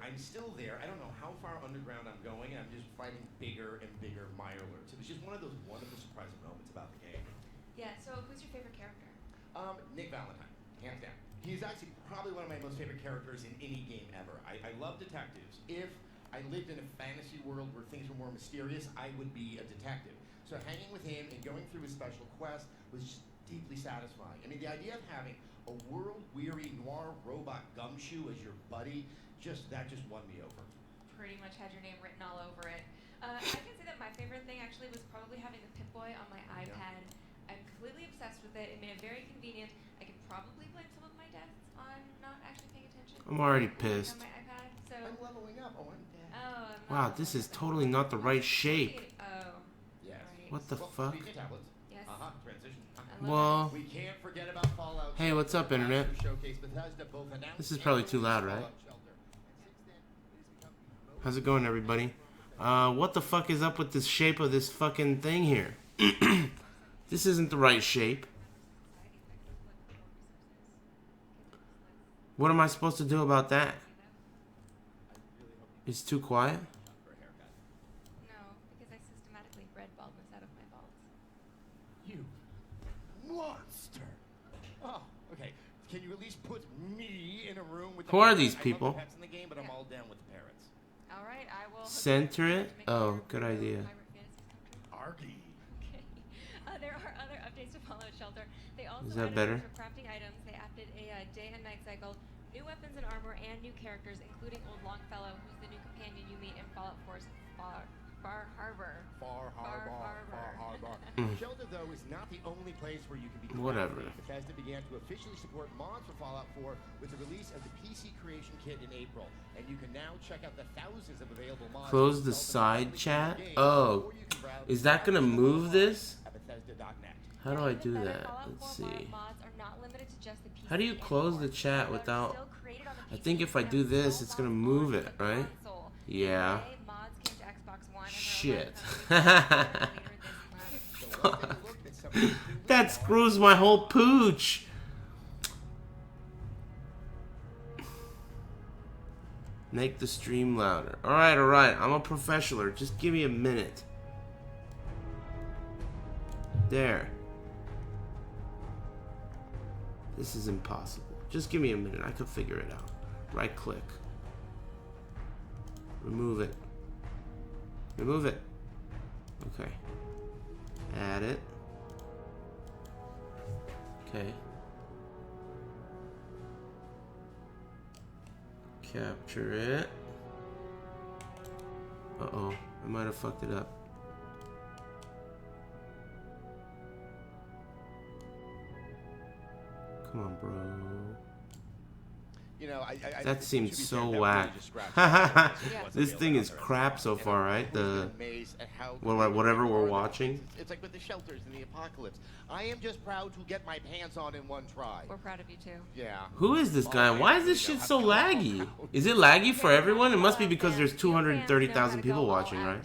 I'm still there. I don't know how far underground I'm going, and I'm just fighting bigger and bigger Mirelurks. It was just one of those wonderful, surprising moments about the game. Yeah, so who's your favorite character? Nick Valentine, hands down. He's actually probably one of my most favorite characters in any game ever. I love detectives. If I lived in a fantasy world where things were more mysterious, I would be a detective. So hanging with him and going through his special quest was just deeply satisfying. I mean, the idea of having a world-weary noir robot gumshoe as your buddy, just won me over. Pretty much had your name written all over it. I can say that my favorite thing actually was probably having the Pip-Boy on my iPad. I'm completely obsessed with it. It made it very convenient. I could probably blame some of my deaths on not actually paying attention. I'm already pissed. On my iPad, so. I'm leveling up. Oh, I'm dead. Oh, Wow, this is totally not the right shape. Oh. Yes. Right. What the fuck? Speaking of tablets. Yes. Transition. Well, We can't forget about Fallout. hey, what's up, Internet? This is probably too loud, right? How's it going, everybody? What the fuck is up with this shape of this fucking thing here? This isn't the right shape. What am I supposed to do about that? It's too quiet? No, because I systematically bred baldness out of my balls. You monster! Oh, okay. Can you at least put me in a room with the Who are parrots? these I love people? the pets in the game, but I'm all down with the parrots. All right, I will. Center it? Oh, good idea. Argy. Okay. There are other updates to Fallout Shelter. They also Is that added better? extra crafting items. They added a day and night cycle, new weapons and armor, and new characters, including Old Longfellow, who's the new companion you meet in Fallout 4's Far Harbor. Far Harbor. Shelter, though, is not the only place where you can be. Whatever. Bethesda began to officially support mods for Fallout 4 with the release of the PC Creation Kit in April, and you can now check out the thousands of available mods. Close the side chat? Oh, is that gonna move this? At Bethesda.net. How do I do that? Let's see. Mods are not limited to just the PC How do you close the anymore. chat They're without... still created on the I PC think if I do and this, it's gonna move it, on right? console. Yeah. Today, mods came to Xbox One and Shit. they're later this month. Fuck. That screws my whole pooch. Make the stream louder. Alright. I'm a professional. Just give me a minute. There. This is impossible. Just give me a minute. I can figure it out. Right click. Remove it. Remove it. Okay. Add it. Okay. Capture it. Uh-oh. I might have fucked it up. Come on, bro. You know, That seems so whack. This thing is crap so far, right? The whatever we're watching. It's like with the shelters in the apocalypse. I am just proud to get my pants on in one try. We're proud of you too. Yeah. Who is this guy? Why is this shit so laggy? Is it laggy for everyone? It must be because there's 230,000 people watching, right?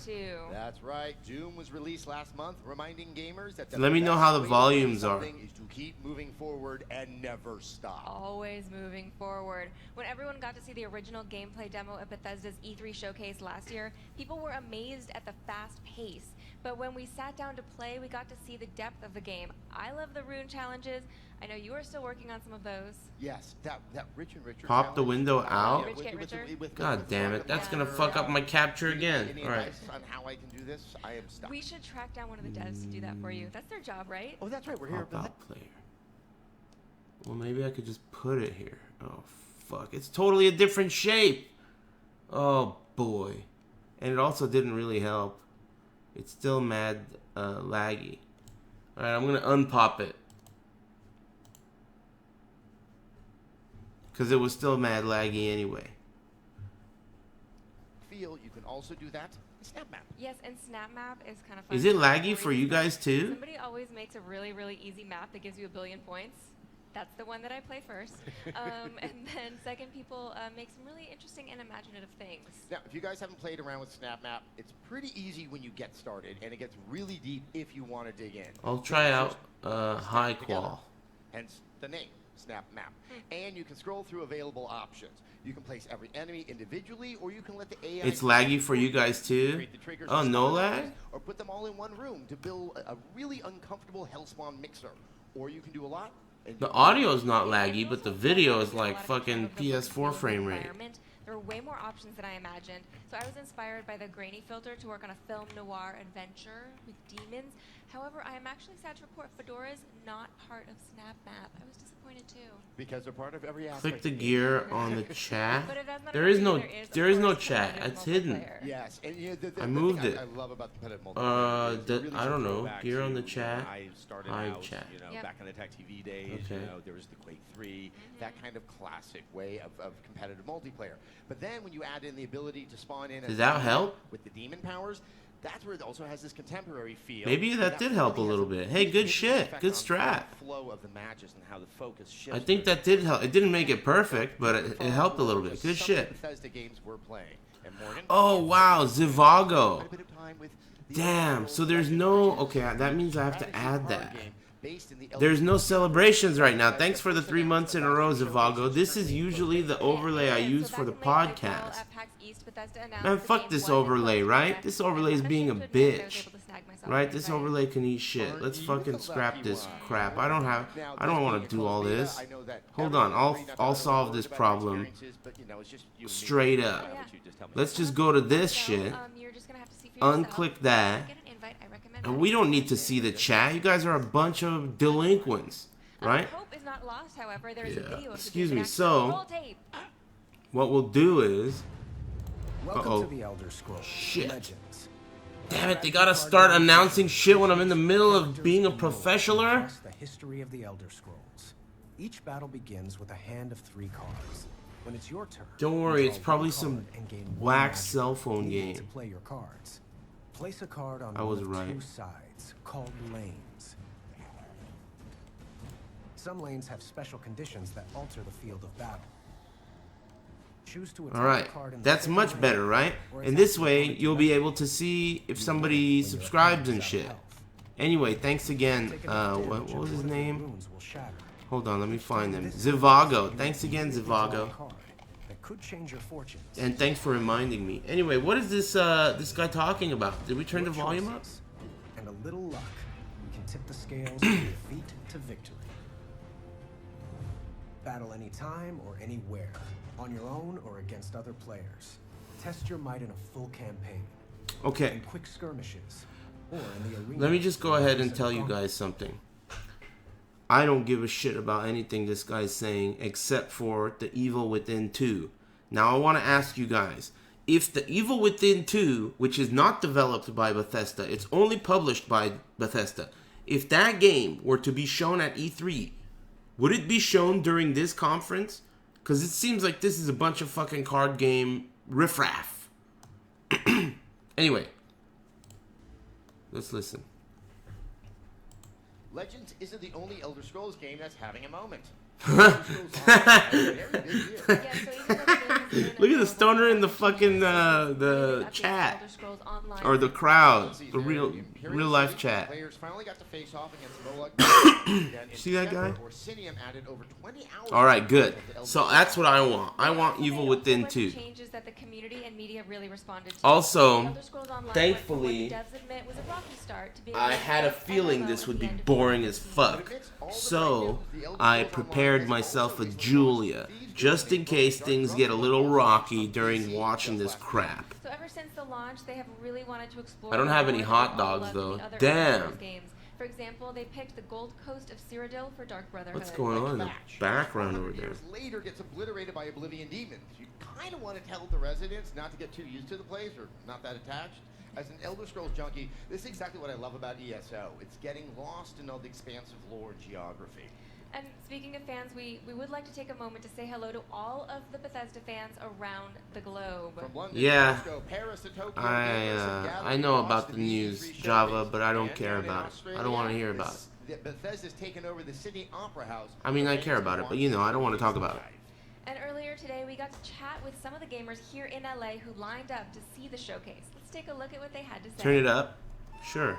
That's right. Doom was released last month, reminding gamers that the Let me know how the best way to volumes do are. something is to keep moving forward and never stop. Always moving forward. When everyone got to see the original gameplay demo at Bethesda's E3 showcase last year, people were amazed at the fast pace. But when we sat down to play, we got to see the depth of the game. I love the rune challenges. I know you are still working on some of those. Yes, that Rich and Richard Pop the challenge. window out? Rich get richer? God damn it. That's gonna fuck up my capture again. Any Alright. advice on how I can do this? I am stuck. We should track down one of the devs to do that for you. That's their job, right? Oh, that's right. We're here. Pop out player. Well, maybe I could just put it here. Oh, fuck. It's totally a different shape. Oh, boy. And it also didn't really help. It's still mad laggy. Alright, I'm going to unpop it. Because it was still mad laggy anyway. Feel you can also do that. Snap map. Yes, and Snap Map is kind of fun. Is it laggy for you guys too? Somebody always makes a really, really easy map that gives you 1 billion points. That's the one that I play first. And then second, people make some really interesting and imaginative things. Now, if you guys haven't played around with Snap Map, it's pretty easy when you get started, and it gets really deep if you want to dig in. I'll try out high qual. Hence the name. Snap Map. And you can scroll through available options. You can place every enemy individually, or you can let the AI... It's laggy for you guys too? Oh, no lag? Or put them all in one room to build a really uncomfortable hellspawn mixer. Or you can do a lot. The audio is not laggy, but the video is like fucking PS4 frame rate. There were way more options than I imagined, so I was inspired by the grainy filter to work on a film noir adventure with demons. However, I am actually sad to report Fedora is not part of Snap Map. I was disappointed too. Because they're part of every aspect. Click the gear on the chat. But if that's not There is no of course, chat. competitive It's hidden. multiplayer. Yes, and I moved it. I love about the competitive multiplayer. is it really I don't does go know. back Gear on to, the chat. I started Hive out, chat. Yep. back in the Tech TV days. Okay. There was the Quake 3, that kind of classic way of competitive multiplayer. But then when you add in the ability to spawn in, Does that help? with the demon powers? That's where it also has this contemporary feel. Maybe that did help a little bit. Hey, good shit. Good strat. Flow of the matches and how the focus shifts. I think that did help. It didn't make it perfect, but it helped a little bit. Good shit. Bethesda games we're playing. And Morgan, Oh, wow. Zivago. quite a bit of time with the Damn. So there's no... Okay, that means I have to add that. based in the There's no celebrations right now. Thanks for the 3 months in a row, Zivago. This is usually the overlay I use for the podcast. Man, fuck this overlay, right? This overlay is being a bitch. Right? This overlay can eat shit. Let's fucking scrap this crap. I don't want to do all this. Hold on. I'll solve this problem straight up. Let's just go to this shit. Unclick that. And we don't need to see the chat. You guys are a bunch of delinquents, right? Yeah. Excuse me. So, what we'll do is... Welcome to the Elder Scrolls Shit. Legends. Damn it, they gotta start announcing shit when I'm in the middle of being a professional? Across the history of the Elder Scrolls. Each battle begins with a hand of 3 cards. When it's your turn, Don't worry, you it's draw probably one some card and gain one whack magic. cell phone You need game. to play your cards. Place a card on I one was of right. 2 sides, called lanes. Some lanes have special conditions that alter the field of battle. Choose to attack Alright, a card in the that's same much lane, better, right? or And attack this the way, opponent you'll be directly. able to see if You somebody win when your subscribes opponent and is out of shit. health. Anyway, thanks again. Take enough damage What was and his one of your name? runes will shatter. Hold on, let me find them. This Zivago. you Thanks again, immediately draw a Zivago. card that could change your fortunes. And thanks for reminding me. Anyway, what is this guy talking about? Did we turn the Your volume up? choices and a little luck, you can tip the scales from defeat to victory. Battle anytime or anywhere, on your own or against other players. Test your might in a full campaign, Okay, in quick skirmishes, or in the arena. let me just go ahead and Set tell you front. guys something. I don't give a shit about anything this guy's saying except for The Evil Within 2. Now I want to ask you guys, if The Evil Within 2, which is not developed by Bethesda, it's only published by Bethesda, if that game were to be shown at E3, would it be shown during this conference? Because it seems like this is a bunch of fucking card game riffraff. Anyway, let's listen. Legends isn't the only Elder Scrolls game that's having a moment. Look at the stoner in the fucking the chat or the crowd, the real life chat. Players finally got to face off against See that guy? Orsinium added over 20 hours. All right, good. So that's what I want. I want Evil Within 2. Changes that the community and media really responded to. Also, Elder Scrolls Online thankfully, went from what the devs admit was a rocky start to being I a had a feeling MMO this at would the be end of boring as 2016. fuck. So I prepared myself a Julia, just in case things get a little rocky during watching this crap. So ever since the launch, they have really wanted to explore. I don't have any more hot than dogs, all of though. the other Damn. Elder Scrolls games. For example, they picked the Gold Coast of Cyrodiil for Dark Brotherhood. What's going on in the background over there? Years later gets obliterated by Oblivion demons. You kind of want to tell the residents not to get too used to the place or not that attached. As an Elder Scrolls junkie, this is exactly what I love about ESO. It's getting lost in all the expansive lore and geography. And speaking of fans, we would like to take a moment to say hello to all of the Bethesda fans around the globe. From London, Yeah, Moscow, Paris, to Tokyo, I know about the news, Java, but I don't care about it. I don't want to hear about it. Bethesda's taken over the Sydney Opera House. I mean, I care about it, but you know, I don't want to talk about it. And earlier today, we got to chat with some of the gamers here in LA who lined up to see the showcase. Let's take a look at what they had to say. Turn it up. Sure.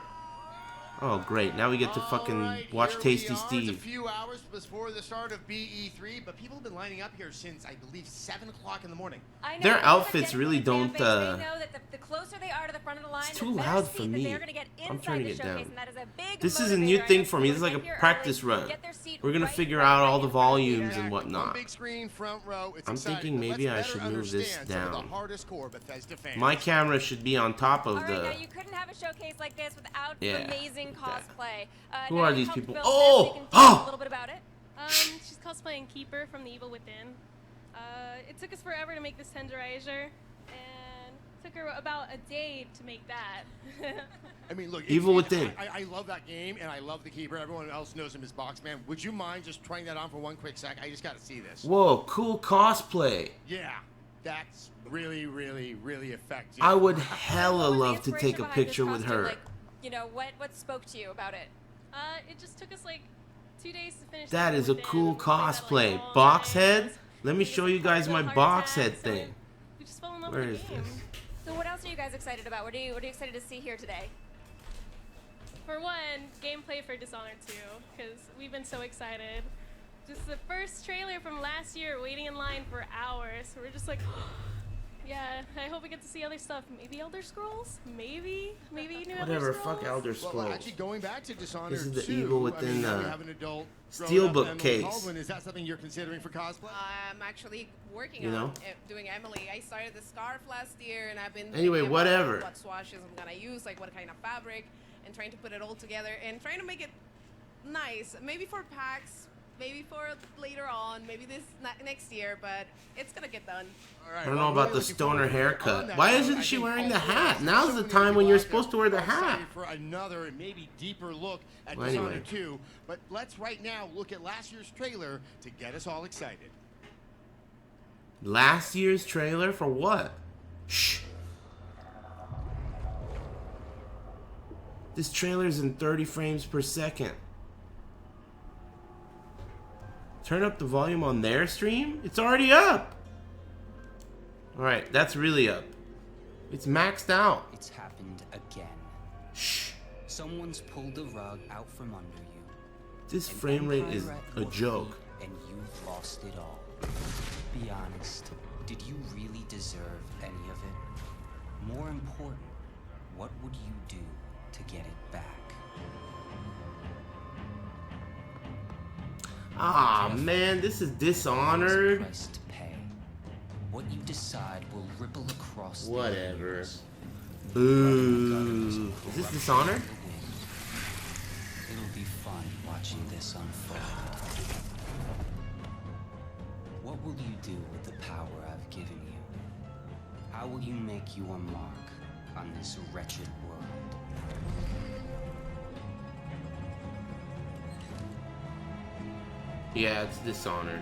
Oh, great. Now we get to fucking watch Tasty It's a Steve. few hours before the start of BE3, but people have been lining up here since, I believe, 7 o'clock in the morning. I know, Their they have a outfits really dedicated don't, fan base. They know that the closer they are to the front of the line, It's too the better loud for seat that me. they're gonna get I'm inside turning the it showcase, down. and that is a big This is a new motivator. thing for me. I This is like know a people practice get run. their seat We're gonna right- figure right out in all the front of volumes you. and One whatnot. big screen, front row. It's I'm exciting, thinking but maybe I let's should better move this understand some of down. the hardest core Bethesda fans. My camera should be on top of All right, now the... you couldn't have a showcase like this without Yeah, amazing like that. cosplay. Who now are you these helped people? build Oh! this, so you can tell us Oh! a little bit about it. She's cosplaying Keeper from The Evil Within. It took us forever to make this tenderizer, and took her about a day to make that. I mean, look, Evil it's- Within. I love that game, and I love the Keeper. Everyone else knows him as Boxman. Would you mind just trying that on for one quick sec? I just got to see this. Whoa, cool cosplay. Yeah, that's really, really, really effective. I would What hella was the love to inspiration take a behind this picture with costume? her. Like, you know, what spoke to you about it? It just took us like 2 days to finish. That The is a Evil cool Within. We played that, like, cosplay. all Box night. head? Let me We show just you guys had my a heart box attack, head so thing. We just fell in love Where with is the game. this? So what else are you guys excited about? What are you excited to see here today? For one, gameplay for Dishonored 2, because we've been so excited. Just the first trailer from last year, waiting in line for hours. We're just like, yeah, I hope we get to see other stuff. Maybe Elder Scrolls? Maybe new Whatever, Elder Scrolls? fuck Elder Well, Scrolls. actually, going back to Dishonored This is the 2, Evil Within, I mean, now we have an adult Steelbook grown-up Emily case. Baldwin. Is that something you're considering for cosplay? I'm actually working You know? on doing Emily. I started the scarf last year, and I've been Anyway, thinking about whatever. what swatches I'm gonna use, like what kind of fabric, and trying to put it all together and trying to make it nice. Maybe for packs, maybe for later on, maybe this next year, but it's gonna get done. All right, I don't well, know I'm about the really looking stoner forward to it. On haircut. that Why note, isn't I she think wearing the also hat? so Now's many the time people when you're out there supposed to wear the are excited hat. for another and maybe deeper look at Well, Dishonored anyway. 2. But let's right now look at last year's trailer to get us all excited. Last year's trailer for what? Shh. This trailer's in 30 frames per second. Turn up the volume on their stream? It's already up. Alright, that's really up. It's maxed out. It's happened again. Shh. Someone's pulled the rug out from under you. This An frame rate is empire at a your joke. feet, and you've lost it all. Be honest. Did you really deserve any of it? More important, what would you do to get it back? Ah, man, this is There's a Dishonored. price to pay. What you decide will ripple across the Whatever. universe. Boo. Is this Dishonored? It'll be fun watching this unfold. What will you do with the power I've given you? How will you make your mark on this wretched world? Yeah, it's Dishonored.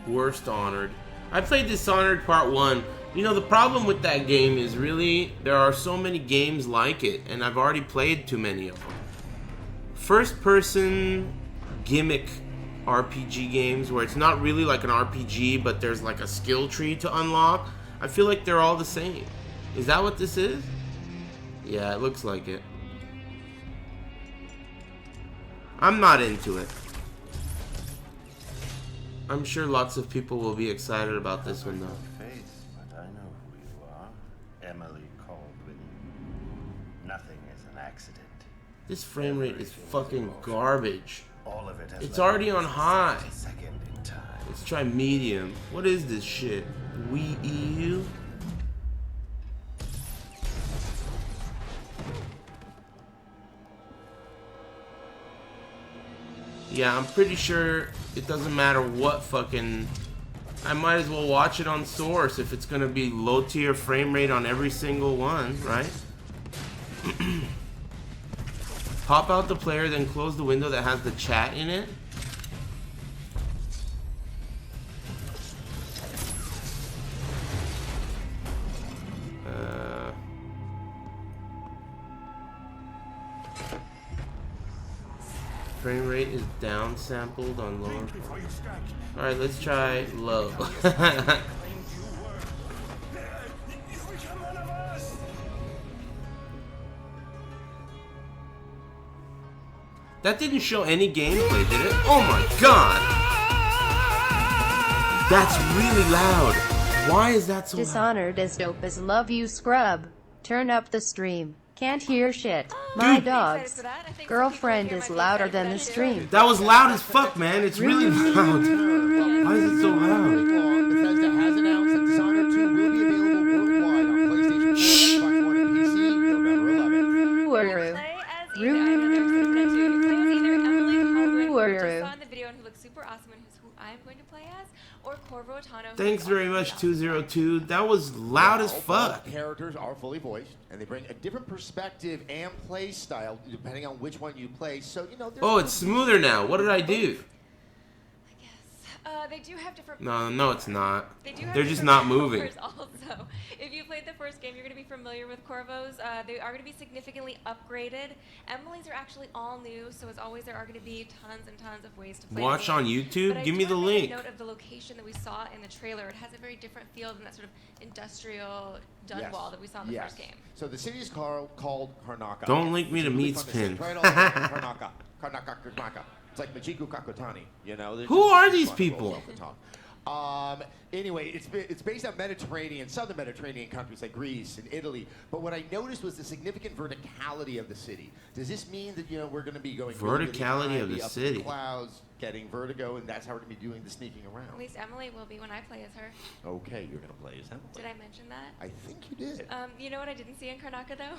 Worst Honored. I played Dishonored Part 1. You know, the problem with that game is really, there are so many games like it, and I've already played too many of them. First-person gimmick RPG games, where it's not really like an RPG, but there's like a skill tree to unlock. I feel like they're all the same. Is that what this is? Yeah, it looks like it. I'm not into it. I'm sure lots of people will be excited about this one, though. Face, but I know who you are. Emily Baldwin. Nothing is an accident. This frame rate is fucking garbage. All of it has It's led already us on a high. second in time. Let's try medium. What is this shit? Wii EU? Yeah, I'm pretty sure it doesn't matter what fucking... I might as well watch it on Source if it's gonna be low tier frame rate on every single one, right? Pop out the player, then close the window that has the chat in it. Frame rate is down sampled on lower. Alright, let's try low. That didn't show any gameplay, did it? Oh my god! That's really loud. Why is that so loud? Dishonored as dope as love you scrub. Turn up the stream. Can't hear shit. My Dude. dog's girlfriend is louder than the stream. That was loud as fuck, man. It's really loud. Why is it so loud? Bethesda has announced that Dishonored 2 will be available worldwide on PlayStation 4, Xbox One, and PC November 11th. Woo-roo. Play as either, I know there's different two. You play as either Emily Hallward, who we just Woo-roo. saw in the video and who looks super awesome and who's who I'm going to play as, or Corvo Otano. who Thanks is very also much, awesome. 202. That was loud as Well, fuck. both characters are fully voiced, and they bring a different perspective and play style depending on which one you play. So you know. Oh, it's smoother now. What did I do? I guess. They do have different. No, it's not. They do have They're just different not moving. powers Also, if you played the first game, you're going to be familiar with Corvos. They are going to be significantly upgraded. Emily's are actually all new, so as always, there are going to be tons and tons of ways to play. Watch the game. on YouTube? But I Give do me the wanna make link. a note of the location that we saw in the trailer. It has a very different feel than that sort of industrial Dunwall that we saw in the first game. So the city is called Karnaka. Don't link me It's to really Meat's fun to say. pin. Try it all. Karnaka. It's like Majiku Kakotani, you know. They're Who just are fun these to people? roll off the tongue. Anyway, it's based on Mediterranean, southern Mediterranean countries like Greece and Italy. But what I noticed was the significant verticality of the city. Does this mean that we're going to be going really, really Verticality high, of be the up in city. clouds, getting vertigo, and that's how we're going to be doing the sneaking At around? least Emily will be when I play as her. Okay, you're going to play as Emily. Did I mention that? I think you did. You know what I didn't see in Karnaka though?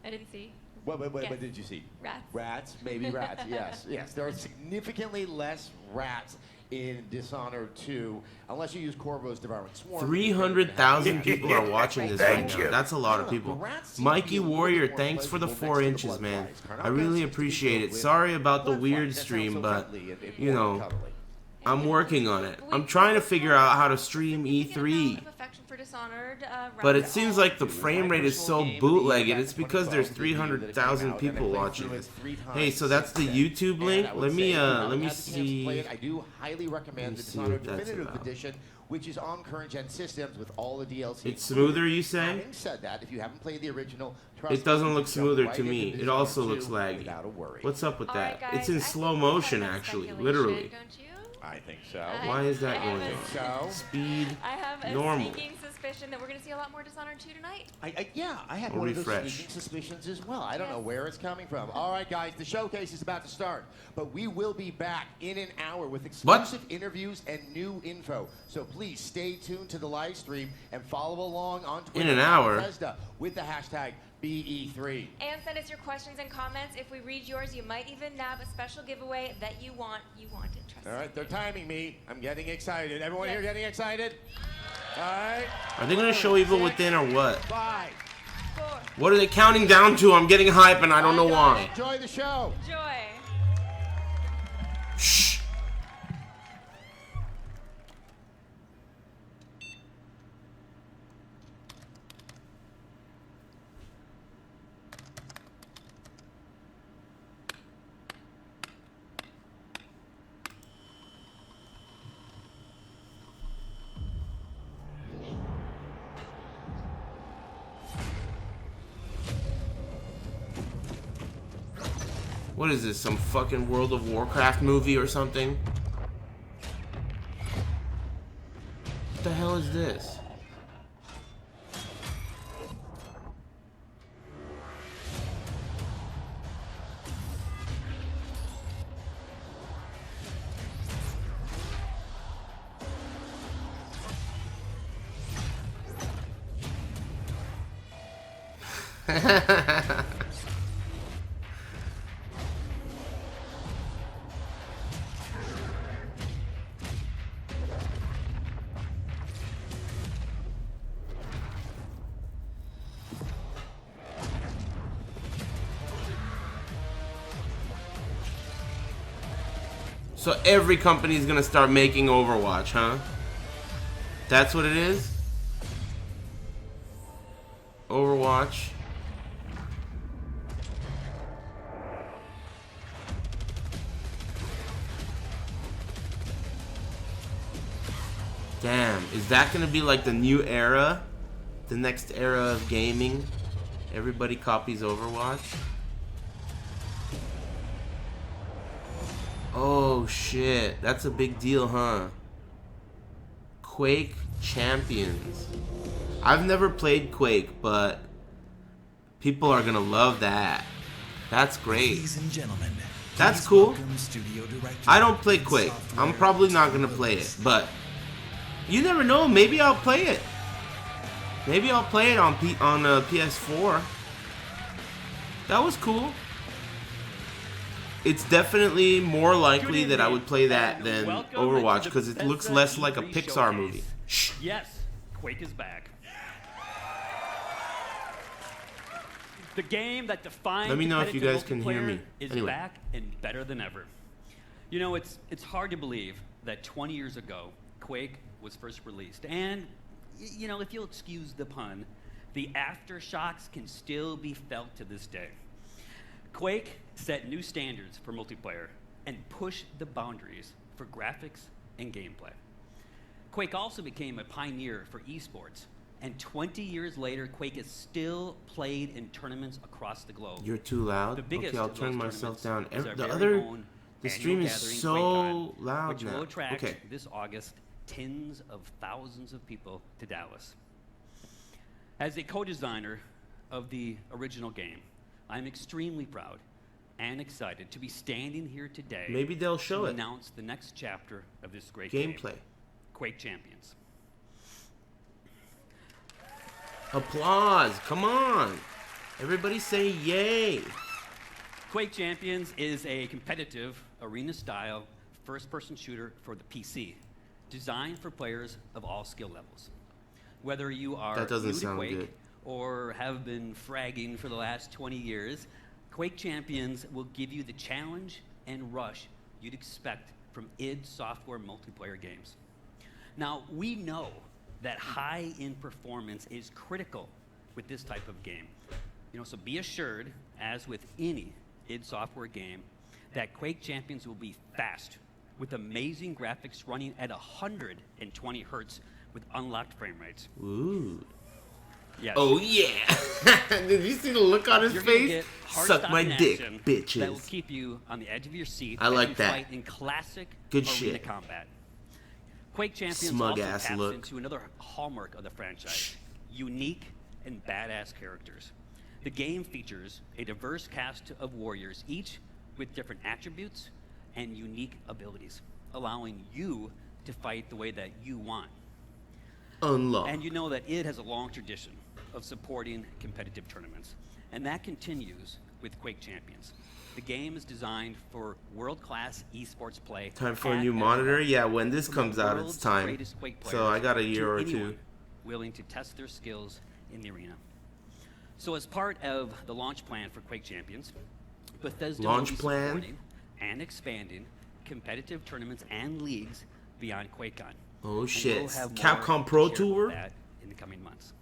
I didn't see What Yes. did you see? rats. Rats, maybe rats. Yes. There are significantly less rats in Dishonored 2, unless you use Corvo's Devouring Swarm. 300,000 people are watching this right Thank now. you. That's a lot of people. Mikey Warrior, thanks for the 4 inches, man. I really appreciate it. Sorry about the weird stream, but, you know, I'm working on it. I'm trying to figure out how to stream E3. But it seems like the frame rate is so bootlegged. It's because there's 300,000 people watching this. Hey, so that's the YouTube link. Let me see. I do highly recommend the see what Dishonored that's Definitive about. Edition, which is on current gen systems with all the DLC. It's smoother, you say? Having said that, if you haven't played the original, trust It doesn't me, look you can jump smoother right to into me. It Dishonored also 2 looks laggy. without a worry. What's up with Alright, that? guys, It's in I slow think we've motion, had enough actually. speculation, Literally. Don't you? I think so. Why is that I going have on? a- Speed. I have a Normal. sneaking suspicion that we're going to see a lot more Dishonored 2 tonight. I had Or one of those refresh. sneaking suspicions as well. I don't know Yes. where it's coming from. All right, guys, the showcase is about to start, but we will be back in an hour with exclusive interviews and new info. So please stay tuned to the live stream and follow along on Twitter. In an hour? Bethesda with the hashtag BE3. And send us your questions and comments. If we read yours, you might even nab a special giveaway that you want. You want it, trust All me. right, they're timing me. I'm getting excited. Everyone Yes. here getting excited? All right. Are they going to show Evil Within or what? 5. 4. What are they counting down to? I'm getting hype and I don't know Bye, guys. why. Enjoy the show. Joy. Shh. What is this, some fucking World of Warcraft movie or something? What the hell is this? So every company is gonna start making Overwatch, huh? That's what it is? Overwatch. Damn, is that gonna be like the new era? The next era of gaming? Everybody copies Overwatch? Oh shit, that's a big deal, huh? Quake Champions. I've never played Quake, but people are gonna love that. That's great. Ladies and gentlemen, that's cool. welcome Studio Director I don't play Quake. I'm probably not gonna play it, but you never know. Maybe I'll play it. Maybe I'll play it on PS4. That was cool. It's definitely more likely that I would play that than Overwatch because it looks less like a Pixar movie. Shh. Yes, Quake is back. The game that defined Let me know if you guys can hear me. is Anyway. back and better than ever. You know, it's hard to believe that 20 years ago, Quake was first released. And, you know, if you'll excuse the pun, the aftershocks can still be felt to this day. Quake set new standards for multiplayer and pushed the boundaries for graphics and gameplay. Quake also became a pioneer for esports, and 20 years later, Quake is still played in tournaments across the globe. You're too loud. The biggest Okay, I'll of turn those myself tournaments down. is our The very other, own the annual stream is gathering, so QuakeCon, loud which now. will attract Okay. this August tens of thousands of people to Dallas. As a co-designer of the original game, I'm extremely proud and excited to be standing here today. Maybe they'll show to it. announce the next chapter of this great Gameplay. game, Quake Champions. Applause! Come on! Everybody say yay! Quake Champions is a competitive, arena-style, first-person shooter for the PC, designed for players of all skill levels. Whether you are That doesn't new to sound Quake good. or have been fragging for the last 20 years, Quake Champions will give you the challenge and rush you'd expect from id Software multiplayer games. Now, we know that high-end performance is critical with this type of game. You know, so be assured, as with any id Software game, that Quake Champions will be fast, with amazing graphics running at 120 hertz with unlocked frame rates. Ooh. Yes. Oh yeah! Did you see the look on his You're gonna face? get Suck my hard-stopping dick, action bitches. That will keep you on the edge of your seat I as like you that. fight in classic Good arena shit. combat. Quake Champions Smug also ass taps look. into another hallmark of the franchise: unique and badass characters. The game features a diverse cast of warriors, each with different attributes and unique abilities, allowing you to fight the way that you want. Unlock. And you know that id has a long tradition of supporting competitive tournaments, and that continues with Quake Champions. The game is designed for world-class esports play. Time for a at new every monitor? level. Yeah, when this From comes the out, it's world's time. greatest Quake So I got a players year or to two. anyone willing to test their skills in the arena. So as part of the launch plan for Quake Champions, Bethesda Launch will be plan? supporting and expanding competitive tournaments and leagues beyond QuakeCon. Oh And shit! we'll have more Capcom to Pro share Tour? about that in the coming months.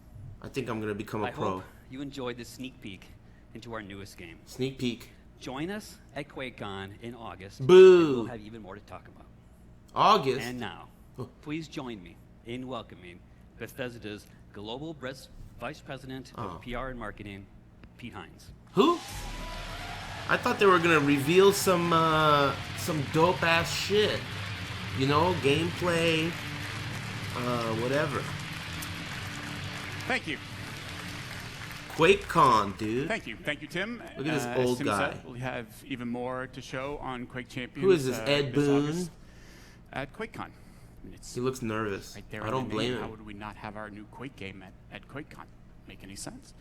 I think I'm gonna become a I pro. hope you enjoyed this sneak peek into our newest game. Sneak peek. Join us at QuakeCon in August. Boo. And we'll have even more to talk about. August. And now, Oh. please join me in welcoming Bethesda's Global Vice President Oh. of PR and Marketing, Pete Hines. Who? I thought they were gonna reveal some dope ass shit. You know, gameplay, whatever. Thank you. QuakeCon, dude. Thank you, Tim. Look at this As old Tim guy. said, we have even more to show on Quake Champions. Who is this, Ed this Boon? August at QuakeCon. It's He looks nervous. right there I in don't the blame name. How him. would we not have our new Quake game at QuakeCon? Make any sense?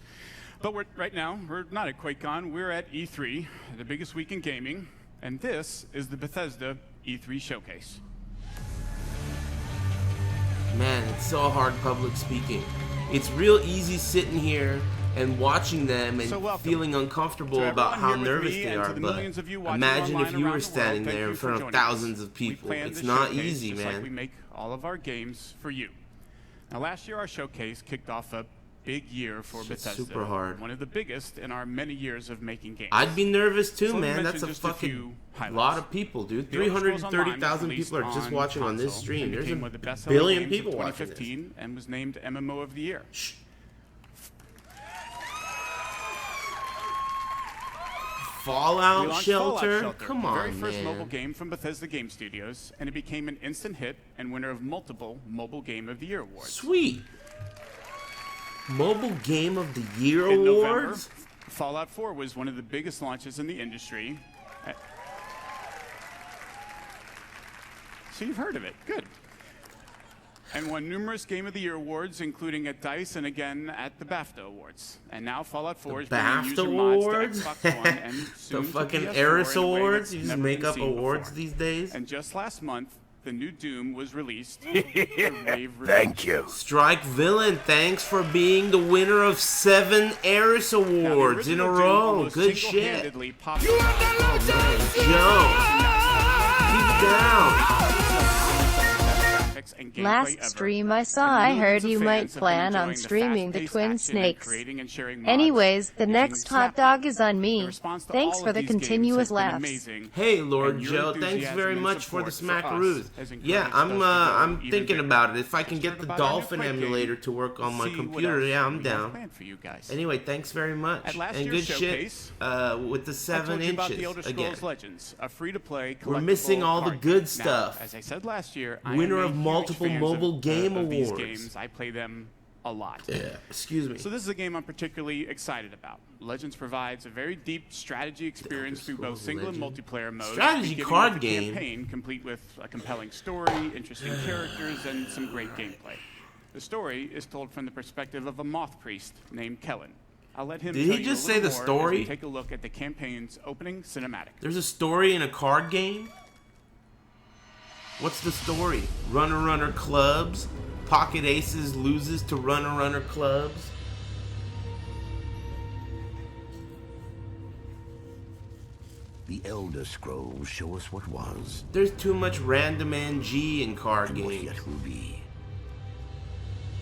But right now, we're not at QuakeCon. We're at E3, the biggest week in gaming, and this is the Bethesda E3 showcase. Man, it's so hard public speaking. It's real easy sitting here and watching them and So welcome feeling uncomfortable to about how everyone here with nervous me they and to are. the But millions of you watching imagine if online you around were the standing world, there in thank you front for of joining thousands us. of people. We planned It's this not showcase easy, just man. like we make all of our games for you. Now, last year our showcase kicked off a big year for Shit's Bethesda. super hard. One of the biggest in our many years of making games. I'd be nervous too, So let me man. mention That's a just fucking few highlights. lot of people, dude. The Elder Scrolls Online was 330,000 released people are just on watching on this console stream. and There's became a one of the best-selling billion games people of watching this. 2015 and was named MMO of the Year. Fallout We launched Shelter? Fallout Shelter, Come the very on, first man. mobile game from Bethesda Game Studios, and it became an instant hit and winner of multiple Mobile Game of the Year awards. Sweet. Mobile Game of the Year In November, awards? Fallout 4 was one of the biggest launches in the industry. So you've heard of it. Good. And won numerous Game of the Year awards, including at DICE and again at the BAFTA Awards. And now Fallout 4 is bringing BAFTA user mods awards? to Xbox One and The soon to fucking PS4 Eris in a way Awards? that's You just never make been up seen awards before. these days? And just last month, the new Doom was released. Thank you. Strike Villain, thanks for being the winner of 7 Eris Awards in a row. Good shit. Oh, man. Joe. Keep it down. Last stream I saw, I heard you might plan on streaming the Twin Snakes. Anyways, the next hot dog is on me. Thanks for the continuous laughs. Hey, Lord Joe, thanks very much for the smackaroos. Yeah, I'm thinking about it. If I can get the Dolphin emulator to work on my computer, yeah, I'm down. Anyway, thanks very much. And good shit with the 7 inches again. We're missing all the good stuff. As I said last year, Winner of multiple mobile game awards. These games, I play them a lot. Yeah, excuse me. So this is a game I'm particularly excited about. Legends provides a very deep strategy experience through both single and multiplayer modes. Strategy beginning card with a game. Campaign complete with a compelling story, interesting characters, and some great gameplay. The story is told from the perspective of a moth priest named Kellen. I'll let him Did tell he you just a say little the more story? as we take a look at the campaign's opening cinematic. There's a story in a card game? What's the story? Runner clubs? Pocket Aces loses to Runner clubs? The Elder Scrolls show us what was. There's too much random NG in card and what games. yet will be.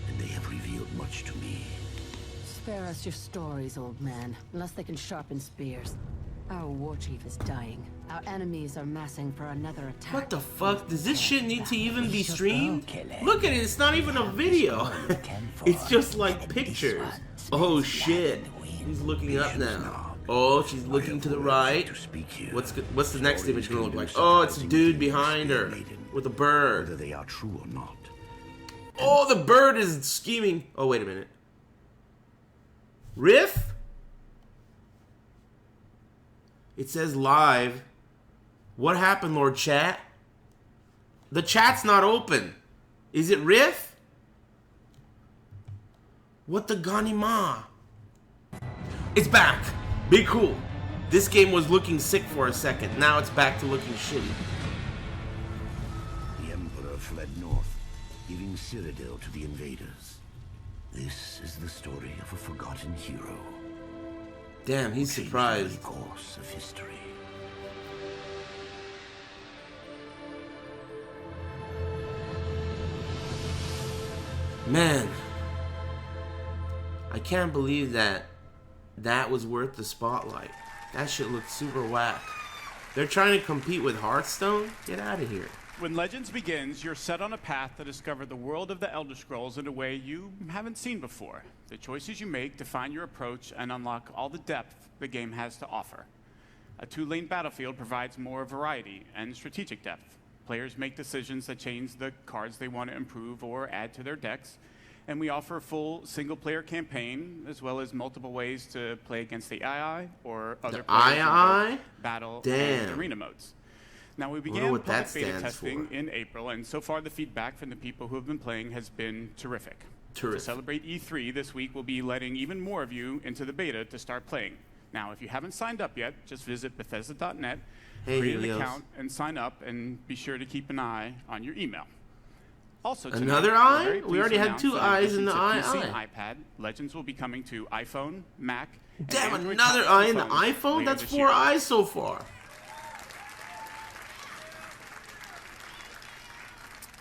And they have revealed much to me. Spare us your stories, old man, unless they can sharpen spears. Our war chief is dying. Our enemies are massing for another attack. What the fuck? Does this shit need to even be streamed? Look at it, it's not even a video. It's just like pictures. Oh shit. He's looking up now. Oh, she's looking to the right. What's the next image gonna look like? Oh, it's a dude behind her with a bird. Whether they are true or not. Oh, the bird is scheming. Oh, wait a minute. Riff? It says live. What happened, Lord Chat? The chat's not open. Is it Riff? What the Ganima? It's back. Be cool. This game was looking sick for a second. Now it's back to looking shitty. The Emperor fled north, giving Cyrodiil to the invaders. This is the story of a forgotten hero. Damn, he's surprised. The course of history. Man, I can't believe that was worth the spotlight. That shit looked super whack. They're trying to compete with Hearthstone? Get out of here. When Legends begins, you're set on a path to discover the world of the Elder Scrolls in a way you haven't seen before. The choices you make define your approach and unlock all the depth the game has to offer. A 2-lane battlefield provides more variety and strategic depth. Players make decisions that change the cards they want to improve or add to their decks. And we offer a full single-player campaign, as well as multiple ways to play against the II or other players in both battle and arena modes. Now, we began public beta testing in April, and so far the feedback from the people who have been playing has been terrific. To celebrate E3 this week, we'll be letting even more of you into the beta to start playing. Now, if you haven't signed up yet, just visit Bethesda.net, create an account, and sign up, and be sure to keep an eye on your email. Also, tonight, another eye? We already had 2 eyes in the PC and iPad. Legends will be coming to iPhone, Mac, damn, and another eye in the iPhone? That's 4 eyes so far.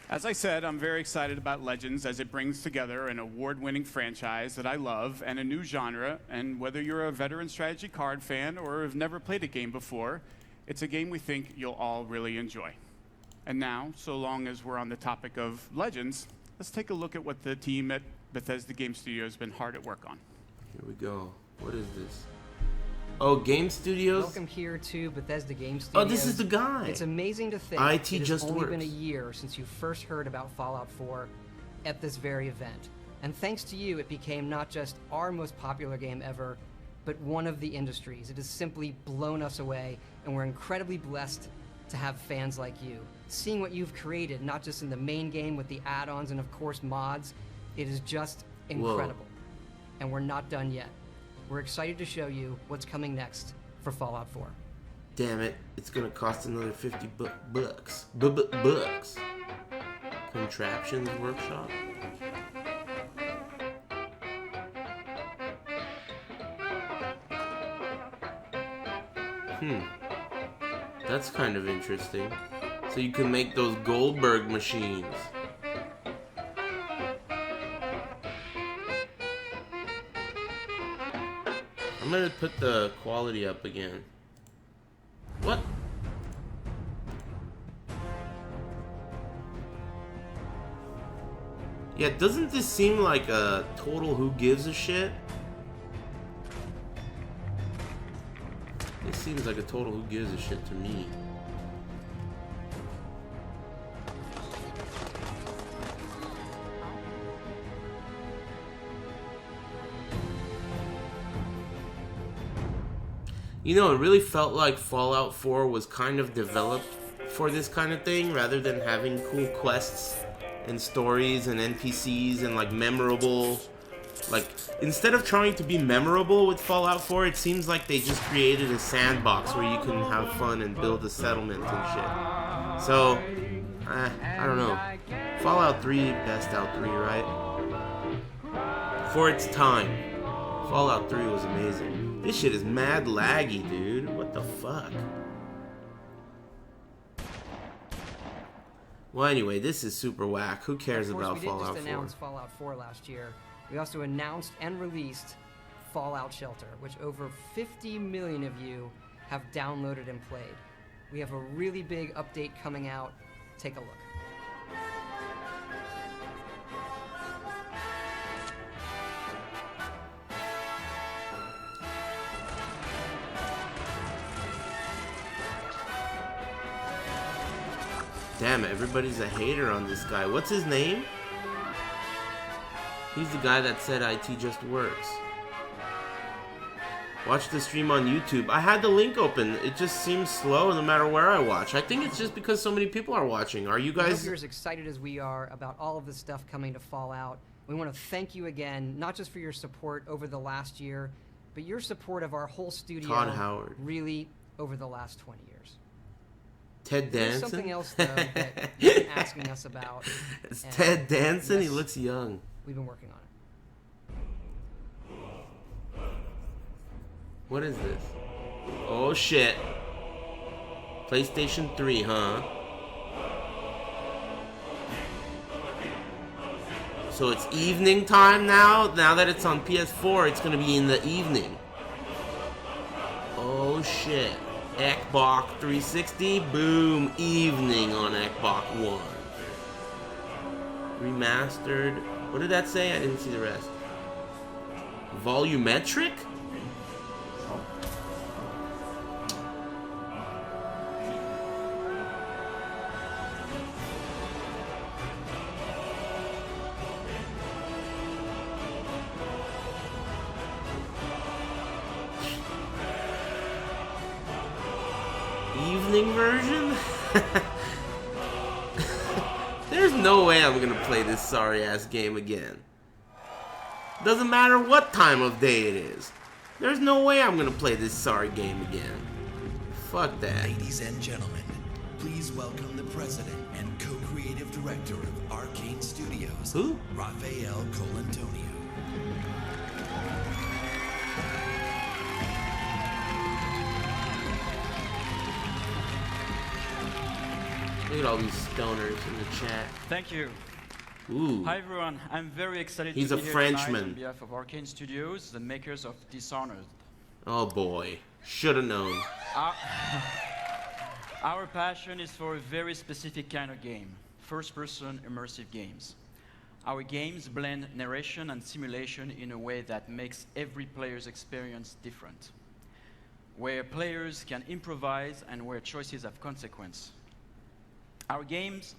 As I said, I'm very excited about Legends as it brings together an award-winning franchise that I love and a new genre, and whether you're a veteran strategy card fan or have never played a game before, it's a game we think you'll all really enjoy. And now, so long as we're on the topic of Legends, let's take a look at what the team at Bethesda Game Studios has been hard at work on. Here we go. What is this? Oh, Game Studios? Welcome here to Bethesda Game Oh, Studios. this is the guy. It's amazing to think IT it has just only works. been a year since you first heard about Fallout 4 at this very event. And thanks to you, it became not just our most popular game ever, but one of the industry's. It has simply blown us away, and we're incredibly blessed to have fans like you. Seeing what you've created, not just in the main game with the add-ons and of course mods, it is just incredible. And we're not done yet. We're excited to show you what's coming next for Fallout 4. Damn it, it's gonna cost another 50 bucks. Bucks. Contraptions Workshop? That's kind of interesting. So you can make those Goldberg machines. I'm gonna put the quality up again. What? Yeah, doesn't this seem like a total who gives a shit? It seems like a total who gives a shit to me. You know, it really felt like Fallout 4 was kind of developed for this kind of thing, rather than having cool quests and stories and NPCs and like memorable. Like, instead of trying to be memorable with Fallout 4, it seems like they just created a sandbox where you can have fun and build a settlement and shit. So, I don't know. Fallout 3, best out 3, right? For its time, Fallout 3 was amazing. This shit is mad laggy, dude. What the fuck? Well, anyway, this is super whack. Who cares about Fallout 4? We didn't just announce Fallout 4 last year. We also announced and released Fallout Shelter, which over 50 million of you have downloaded and played. We have a really big update coming out. Take a look. Damn it, everybody's a hater on this guy. What's his name? He's the guy that said IT just works. Watch the stream on YouTube. I had the link open. It just seems slow no matter where I watch. I think it's just because so many people are watching. Are you guys... I hope you're as excited as we are about all of this stuff coming to Fallout. We want to thank you again, not just for your support over the last year, but your support of our whole studio. Todd Howard. Really over the last 20 years. Ted Danson? There's something else, though, that you've been asking us about. It's Ted Danson? He looks young. We've been working on it. What is this? Oh, shit. PlayStation 3, huh? So it's evening time now? Now that it's on PS4, it's going to be in the evening. Oh, shit. Xbox 360, boom, evening on Xbox One. Remastered. What did that say? I didn't see the rest. Volumetric? Evening version? There's no way I'm gonna play this sorry ass game again. Doesn't matter what time of day it is. There's no way I'm gonna play this sorry game again. Fuck that. Ladies and gentlemen, please welcome the president and co-creative director of Arcane Studios. Who? Rafael Colantonio. Look at all these stoners in the chat. Thank you. Ooh. Hi everyone, I'm very excited He's to a be here Frenchman. tonight on behalf of Arcane Studios, the makers of Dishonored. Oh boy. Should've known. Our passion is for a very specific kind of game, first-person immersive games. Our games blend narration and simulation in a way that makes every player's experience different. where players can improvise and where choices have consequence. Our games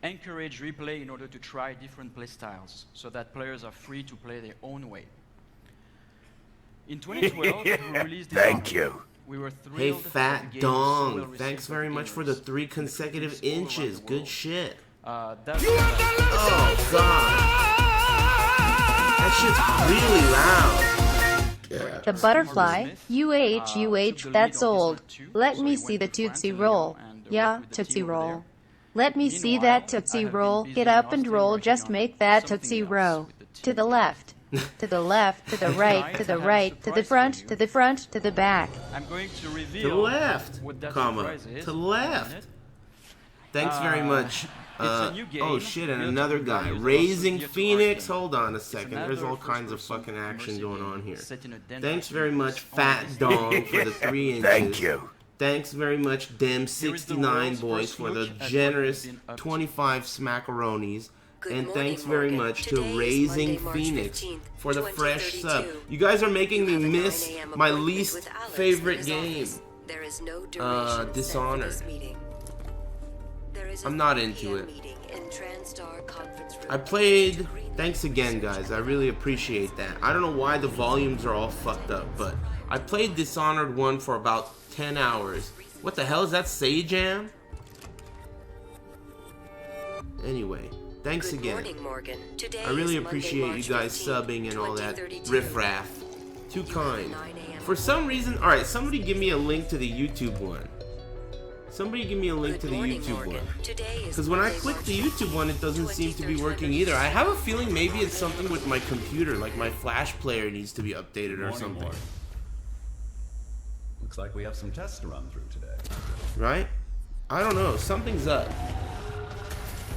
encourage replay in order to try different playstyles so that players are free to play their own way. In 2012, we released Thank Dishonored. you. We were thrilled Hey, that the Fat game was so Dong. well received Thanks by very the much for the gamers 3 and the consecutive critics all around inches. the Good world. shit. That's Oh, God. That shit's really loud. The butterfly, UH, that's old. Let me see the Tootsie Roll. Yeah, Tootsie Roll. Let me see that Tootsie Roll. Get up and roll, just make that Tootsie Roll. To the left. To the left, to the right, to the right, to the front, to the front, to the back. I'm going to To the reveal left, what that comma. surprise is To the in a left. minute. Thanks very much. a new game Oh shit, and built another with guy. values that are Raising so dear to Phoenix. Arcane. Hold on a It's second. another There's all kinds of first-person fucking action immersive going game on here. set in a Denmark Thanks very much, future Fat owned Dong, for the 3 inches. Thank you. Thanks very much, Dem69 world's boys, first for the look at what generous we've been up to. 25 smackaronis. Good And morning, thanks very Morgan. much Today to is Raising Monday, March Phoenix 15th, for the fresh 2032. sub. You guys are making me You have a miss 9 a.m. my appointment least with Alex favorite in his game. office. There is no duration set for Dishonored. this meeting. There is a I'm not 3 into p.m. it. meeting in TransStar Conference Room. I played. Thanks again, guys. I really appreciate that. I don't know why the volumes are all fucked up, but I played Dishonored 1 for about 10 hours. What the hell is that, Sajam? Anyway, thanks Good again. morning, Morgan. Today I really is Monday, appreciate March you guys 15th, subbing and all that 2032. riffraff. Too You have a kind. 9 a.m. For some reason, alright, somebody give me a link to the YouTube one. Somebody give me a link Good to the morning, YouTube Morgan. one. Today is Because when I Monday, click March the YouTube one, it doesn't seem to be 23rd, working either. I have a feeling maybe it's something with my computer, like my Flash player needs to be updated or something. Looks like we have some tests to run through today. Right? I don't know. Something's up.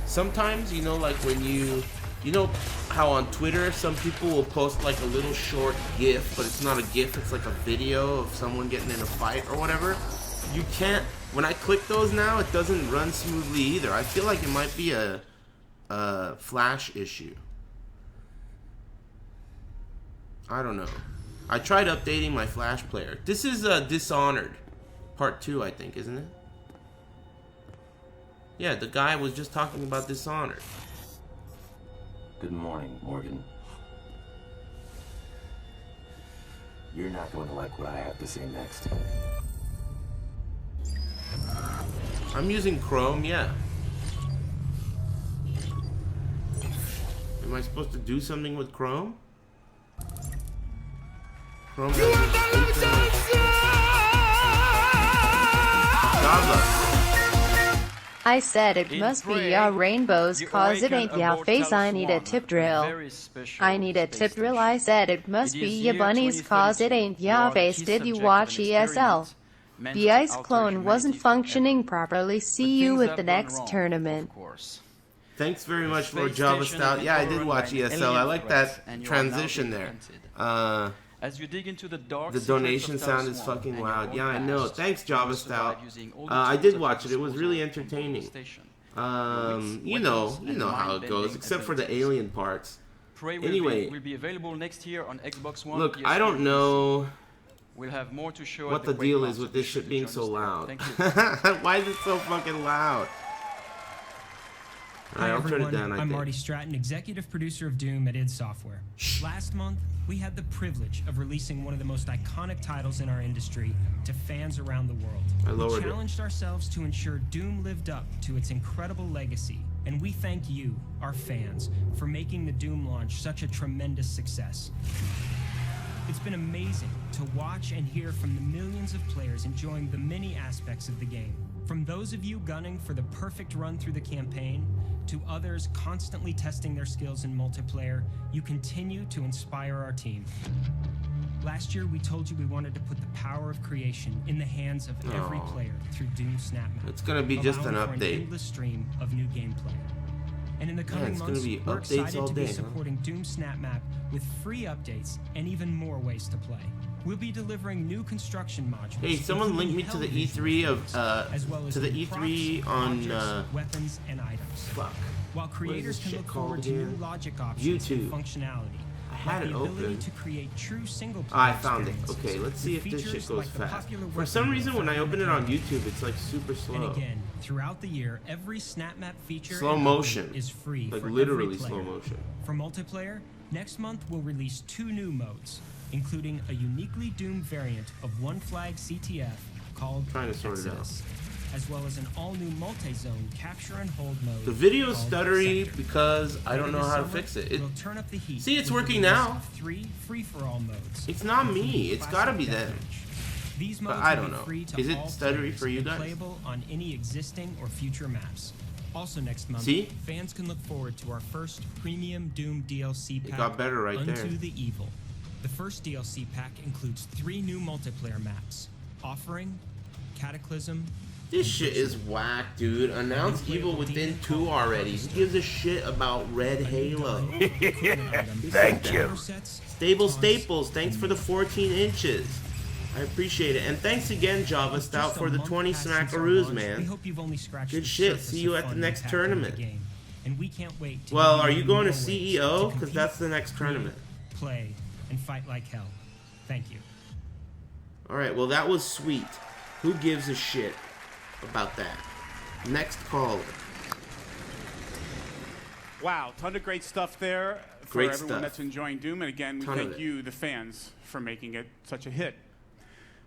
Sometimes, you know, like when you know how on Twitter some people will post like a little short GIF, but it's not a GIF, it's like a video of someone getting in a fight or whatever. You can't, when I click those now, it doesn't run smoothly either. I feel like it might be a Flash issue. I don't know. I tried updating my Flash player. This is Dishonored. Part 2, I think, isn't it? Yeah, the guy was just talking about Dishonored. Good morning, Morgan. You're not going to like what I have to say next. I'm using Chrome, yeah. Am I supposed to do something with Chrome? Chrome Java. I said it must be ya rainbows cause it ain't ya face I need a tip drill. I need a tip drill I said it must be ya bunnies cause it ain't ya face did you watch ESL? The ice clone wasn't functioning properly see you at the next tournament. Thanks very much for Java Stout. Yeah, I did watch ESL. I like that transition there. As you dig into the donation sound is fucking loud. Yeah, I know. Thanks, Java Stout. I did watch it. It was really entertaining. You know how it goes, except for the alien parts. Anyway, will be available next year on Xbox One. look, I don't know We'll have more to show what the deal is with this shit being so loud. Why is it so fucking loud? Hi I'll turn everyone, it down, I I'm think. Marty Stratton, executive producer of Doom at id Software. Last month, we had the privilege of releasing one of the most iconic titles in our industry to fans around the world. I lowered We it. challenged ourselves to ensure Doom lived up to its incredible legacy, and we thank you, our fans, for making the Doom launch such a tremendous success. It's been amazing to watch and hear from the millions of players enjoying the many aspects of the game. From those of you gunning for the perfect run through the campaign, to others constantly testing their skills in multiplayer, you continue to inspire our team. Last year, we told you we wanted to put the power of creation in the hands of every player through Doom Snapmap. It's gonna be just an allowing for update. An endless stream of new gameplay. And in the coming it's gonna months, be we're updates excited all to day, be huh? supporting Doom Snapmap with free updates and even more ways to play. We'll be delivering new construction modules. Hey, someone link me to the E3 of to the E3 on weapons and items. Fuck. While creators this can shit look forward called to new again? logic options and YouTube. functionality, I had like it the ability open. to create true single-player I found it. experiences Okay, let's see with if this shit features goes like the fast. popular For some weapon reason, when I found open in it on the YouTube, it's like super slow. And again, throughout the year, every snap map feature Slow and motion. update is free Like for literally every player. slow motion. For multiplayer, next month we'll release 2 new modes, including a uniquely Doom variant of One Flag CTF called Trying to sort it out. Exodus, as well as an all-new multi-zone capture and hold mode. The video's called stuttery Sector. because I don't Later know this how to summer, fix it. we'll turn up the heat See, it's with the working release now. of 3 free-for-all modes. It's not me. including It's gotta be Classic them. Deathmatch. These But modes I will don't be know. free to Is it all stuttery players for you and guys? playable on any existing or future maps. Also next month, See? fans can look forward to our first premium Doom DLC pack, got better right Unto there. the Evil. The first DLC pack includes 3 new multiplayer maps, Offering, Cataclysm. This shit is whack, dude. Announce Evil Within 2 already. Who gives a shit about Red Halo? Thank you. Stable Staples, thanks for the 14 inches. I appreciate it. And thanks again, Java Stout, for the 20 smackaroos, We man. hope you've only scratched Good the shit. surface See you of at the fun next and passion in the tournament. game. And we can't wait to Well, give are you you going more to ways CEO? Because compete, that's the next create, tournament. Play and fight like hell. Thank you. Alright, well, that was sweet. Who gives a shit about that? Next caller. Wow, ton of great stuff there for Great everyone stuff. that's enjoying Doom. And again, we Ton of thank it. you, the fans, for making it such a hit.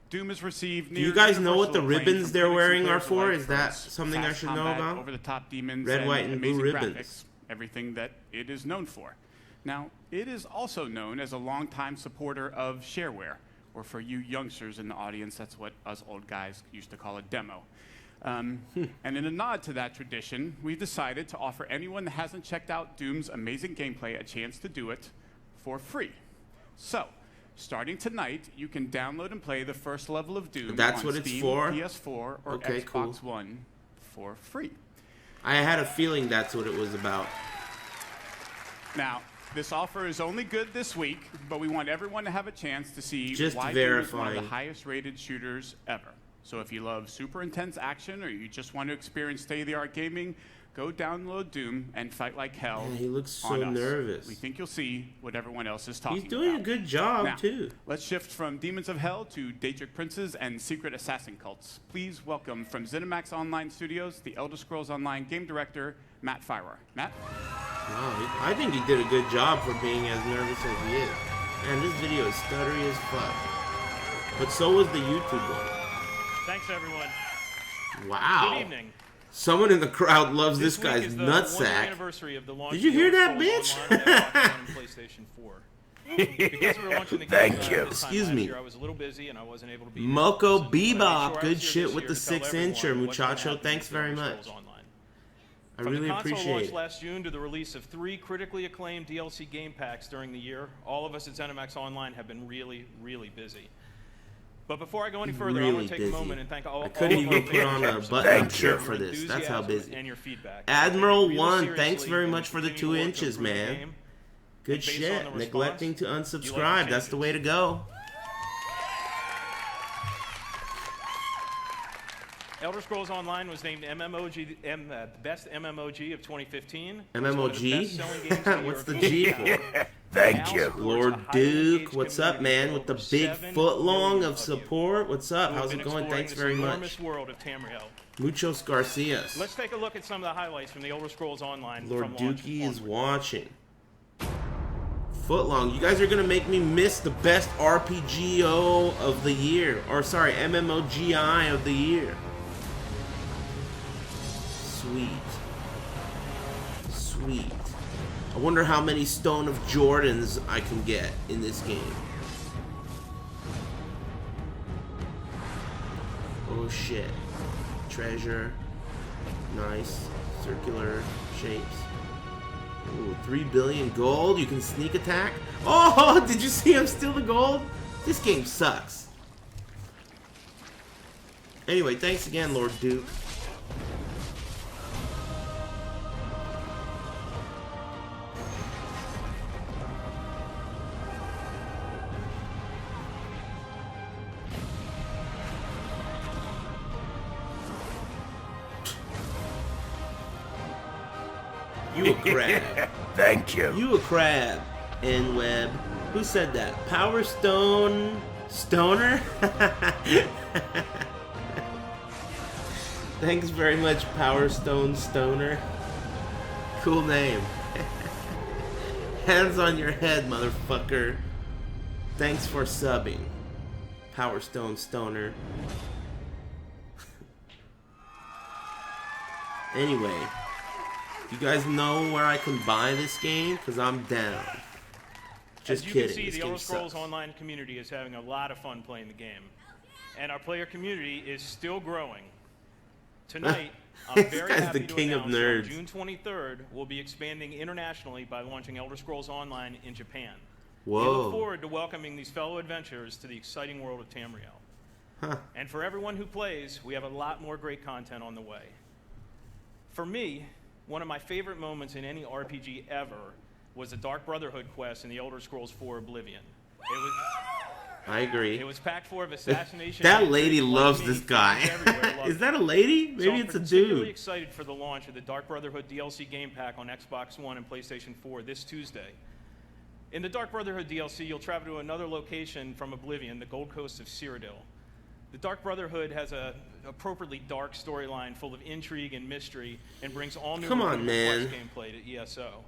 Doom has received Do you near guys know what the universal acclaim ribbons from they're critics and wearing are players for? alike Is that its something I fast should know combat, about? over-the-top demons, Red, and white, and blue amazing ribbons. graphics, everything that it is known for. Now, it is also known as a longtime supporter of shareware, or for you youngsters in the audience, that's what us old guys used to call a demo. And in a nod to that tradition, we've decided to offer anyone that hasn't checked out Doom's amazing gameplay a chance to do it for free. So, starting tonight, you can download and play the first level of Doom That's on what it's Steam, for? PS4, or Okay, Xbox cool. One for free. I had a feeling that's what it was about. Now, this offer is only good this week, but we want everyone to have a chance to see Just why Doom is one of verifying. the highest-rated shooters ever. So if you love super intense action, or you just want to experience state-of-the-art gaming, go download Doom and fight like hell. Man, he looks so on us. nervous. We think you'll see what everyone else is talking He's doing about. a good job, Now, too. Let's shift from Demons of Hell to Daedric Princes and Secret Assassin Cults. Please welcome from ZeniMax Online Studios, the Elder Scrolls Online game director, Matt Firer. Matt? Wow, I think he did a good job for being as nervous as he is. Man, this video is stuttery as fuck. But so was the YouTube one. Thanks, everyone. Wow. Good evening. Someone in the crowd loves this week guy's is the one-year nutsack. anniversary of the launch Did you of hear Elder that, Scrolls bitch? Online on Xbox One and PlayStation 4. Because we were launching the game Thank this you. time Excuse last me. year, I was a little busy and I wasn't able to be Moko here. So I made sure Bebop, I was good here shit this with year the to tell 6-incher, everyone what's gonna muchacho. happen Thanks with very Elder much. Scrolls Online. I From really the console appreciate launch it. last June to the release of 3 critically acclaimed DLC game packs during the year, all of us at ZeniMax Online have been really, really busy. But before I go any further, I Really want to take busy. a moment and thank all I of couldn't our even put on a fans button-up for shirt your for this. That's how enthusiasm busy. and your feedback. Admiral Real 1, thanks seriously, very and much for the continue 2 to work to inches, improve the man. game. Good Based on shit. the response, Neglecting to you like unsubscribe. the That's the way to go. Elder Scrolls Online was named the best MMOG of 2015. It was one of the best-selling games of the MMOG? year What's of the 2015. G for? Thank you. Lord Duke, what's up, man? With the big foot long of support. What's up? How's it going? Thanks very much. Enormous world of Tamriel. Muchos Garcias. Let's take a look at some of the highlights from the Elder Scrolls Online Lord from launch Dookie is onward. watching. Footlong, you guys are gonna make me miss the best RPGO of the year, or sorry, MMOGI of the year. Sweet, sweet. I wonder how many Stone of Jordans I can get in this game. Oh shit. Treasure. Nice. Circular shapes. Ooh, 3 billion gold. You can sneak attack. Oh, did you see him steal the gold? This game sucks. Anyway, thanks again, Lord Duke. You a crab. Thank you. You a crab. N-Web. Who said that? Power Stone Stoner? Thanks very much, Power Stone Stoner. Cool name. Hands on your head, motherfucker. Thanks for subbing, Power Stone Stoner. Anyway, you guys know where I can buy this game? Because I'm down. Just kidding. As you can see, this the game Elder Scrolls sucks. Online community is having a lot of fun playing the game. And our player community is still growing. Tonight, I'm This very guy's happy the to king of announce that nerds. on June 23rd, we'll be expanding internationally by launching Elder Scrolls Online in Japan. Whoa. We look forward to welcoming these fellow adventurers to the exciting world of Tamriel. Huh. And for everyone who plays, we have a lot more great content on the way. For me, one of my favorite moments in any RPG ever was the Dark Brotherhood quest in the Elder Scrolls IV Oblivion. I agree. It was packed full of assassination. That lady loves this guy. Is that a lady? Maybe it's a I'm particularly dude. excited for the launch of the Dark Brotherhood DLC game pack on Xbox One and PlayStation 4 this Tuesday. In the Dark Brotherhood DLC, you'll travel to another location from Oblivion, the Gold Coast of Cyrodiil. The Dark Brotherhood has a appropriately dark storyline full of intrigue and mystery and brings all new Come on, man. gameplay to ESO.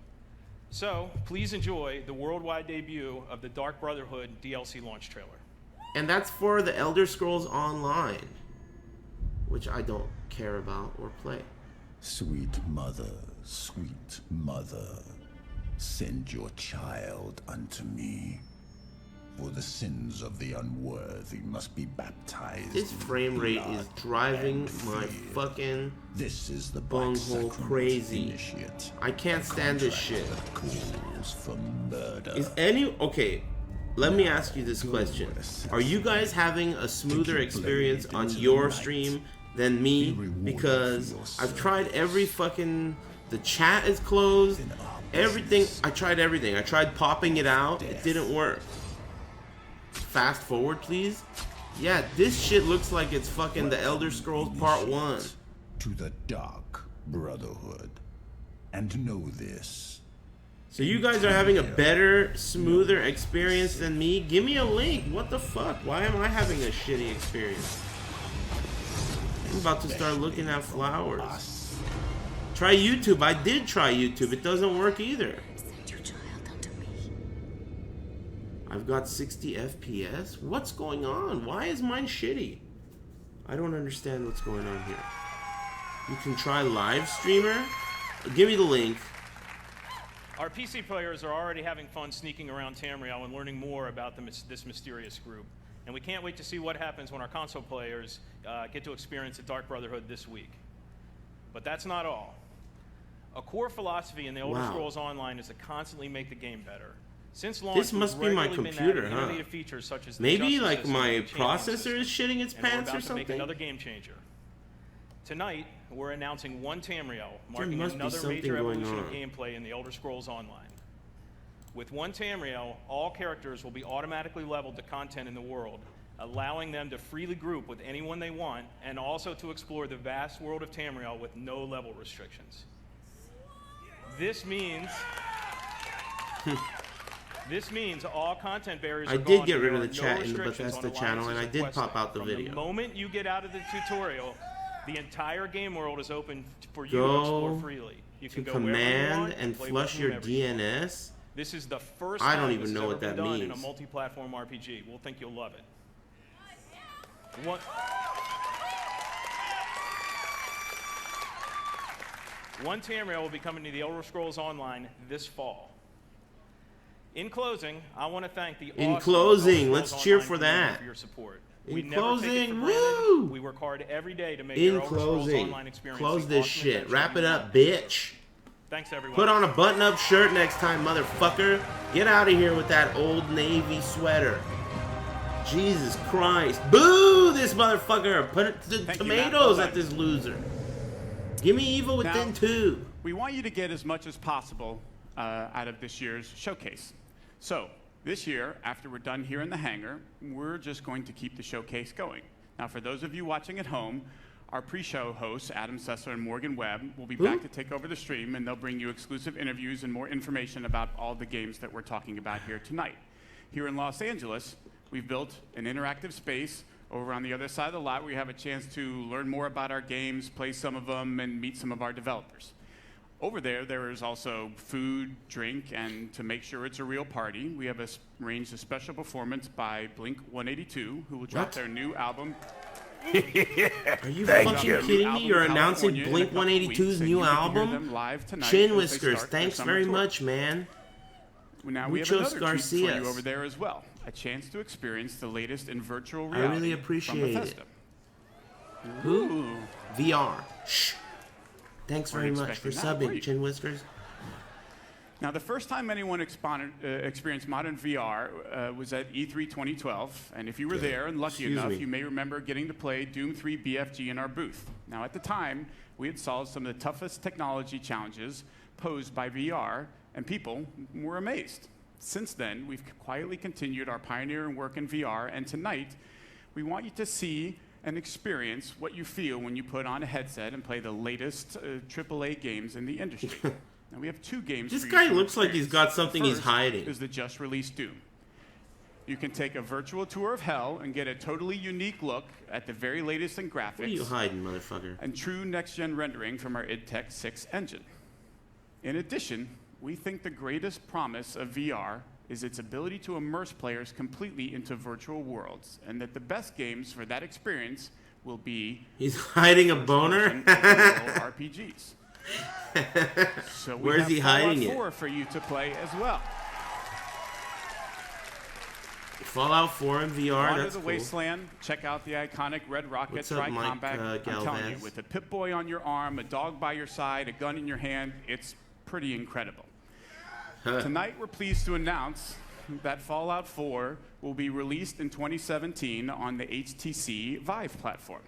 So, please enjoy the worldwide debut of the Dark Brotherhood DLC launch trailer. And that's for the Elder Scrolls Online, which I don't care about or play. Sweet mother, send your child unto me. For the sins of the unworthy must be baptized. This frame rate is driving my fucking This is the bunghole crazy. I can't stand this shit. For murder. Is any okay? Let me ask you this question: are you guys having a smoother experience on your stream than me? Because I've tried every fucking. The chat is closed. Everything. I tried everything. I tried popping it out. It didn't work. Fast forward, please. Yeah, this shit looks like it's fucking the Elder Scrolls Part 1. To the Dark Brotherhood. And know this. So you guys are having a better, smoother experience than me? Give me a link. What the fuck? Why am I having a shitty experience? I'm about to start looking at flowers. Try YouTube. I did try YouTube. It doesn't work either. I've got 60 FPS? What's going on? Why is mine shitty? I don't understand what's going on here. You can try live streamer? Give me the link. Our PC players are already having fun sneaking around Tamriel and learning more about this mysterious group. And we can't wait to see what happens when our console players get to experience the Dark Brotherhood this week. But that's not all. A core philosophy in the Elder Scrolls Online is to constantly make the game better. Since launch, This must be my computer, huh? Features such as the Maybe justice like system my and the champion processor system. is shitting its And we're pants about or to make something? another game changer. Tonight, we're announcing One Tamriel, There marking must be another something major going evolution of on. gameplay in the Elder Scrolls Online. With One Tamriel, all characters will be automatically leveled to content in the world, allowing them to freely group with anyone they want, and also to explore the vast world of Tamriel with no level restrictions. This means all content barriers are I gone. did get and rid there of the are no chat in the restrictions on Bethesda channel, and I alliances or did quest pop out the From video. the moment you get out of the tutorial, the entire game world is open for you to Go explore freely. You to can go wherever you command want and play flush with your whomever you want. DNS. This is the first I don't time even this know has what ever that been done in a means. multi-platform RPG. We'll think you'll love it. One Tamriel will be coming to the Elder Scrolls Online this fall. In closing, I want to thank the In awesome closing, Elder let's Scrolls cheer Online for community that. For your support. In We never take it closing, for granted. woo! We work hard every day to make In your Elder Scrolls closing, Online experience close the this awesome shit. adventure Wrap you it want. up, bitch. Thanks, everyone. Put on a button-up shirt next time, motherfucker. Get out of here with that Old Navy sweater. Jesus Christ. Boo this motherfucker. Put tomatoes at this loser. Give me Evil Within Now, 2. We want you to get as much as possible out of this year's showcase. So this year, after we're done here in the hangar, we're just going to keep the showcase going. Now, for those of you watching at home, Our pre-show hosts, Adam Sessler and Morgan Webb, will be back to take over the stream, and they'll bring you exclusive interviews and more information about all the games that we're talking about here tonight. Here in Los Angeles, we've built an interactive space over on the other side of the lot where you have a chance to learn more about our games, play some of them, and meet some of our developers. Over there, there is also food, drink, and to make sure it's a real party, we have arranged a special performance by Blink-182, who will drop their new album. Are you fucking kidding me? You're announcing Blink-182's new album? Chin Whiskers, thanks very much, man. Now we have another treat for you over there as well. A chance to experience the latest in virtual reality. I really appreciate it. Ooh. VR. Shh. Thanks very much for subbing, Chin Whiskers. Now, the first time anyone experienced modern VR was at E3 2012, and if you were there and lucky enough, you may remember getting to play Doom 3 BFG in our booth. Now, at the time, we had solved some of the toughest technology challenges posed by VR, and people were amazed. Since then, we've quietly continued our pioneering work in VR, and tonight, we want you to see and experience what you feel when you put on a headset and play the latest AAA games in the industry. Now, we have two games. This guy looks like he's got something he's hiding. Is the just released Doom. You can take a virtual tour of hell and get a totally unique look at the very latest in graphics. What are you hiding, motherfucker? And true next-gen rendering from our id Tech 6 engine. In addition, we think the greatest promise of VR is its ability to immerse players completely into virtual worlds, and that the best games for that experience will be... He's hiding a boner? RPGs. So where's he hiding it? Fallout 4 for you to play as well. Fallout 4 in VR, Wander that's the cool. Wasteland, check out the iconic Red Rocket What's up, Tri-Combat. Mike, I'm telling you, Galvez? with a Pip-Boy on your arm, a dog by your side, a gun in your hand, it's pretty incredible. Tonight, we're pleased to announce that Fallout 4 will be released in 2017 on the HTC Vive platform.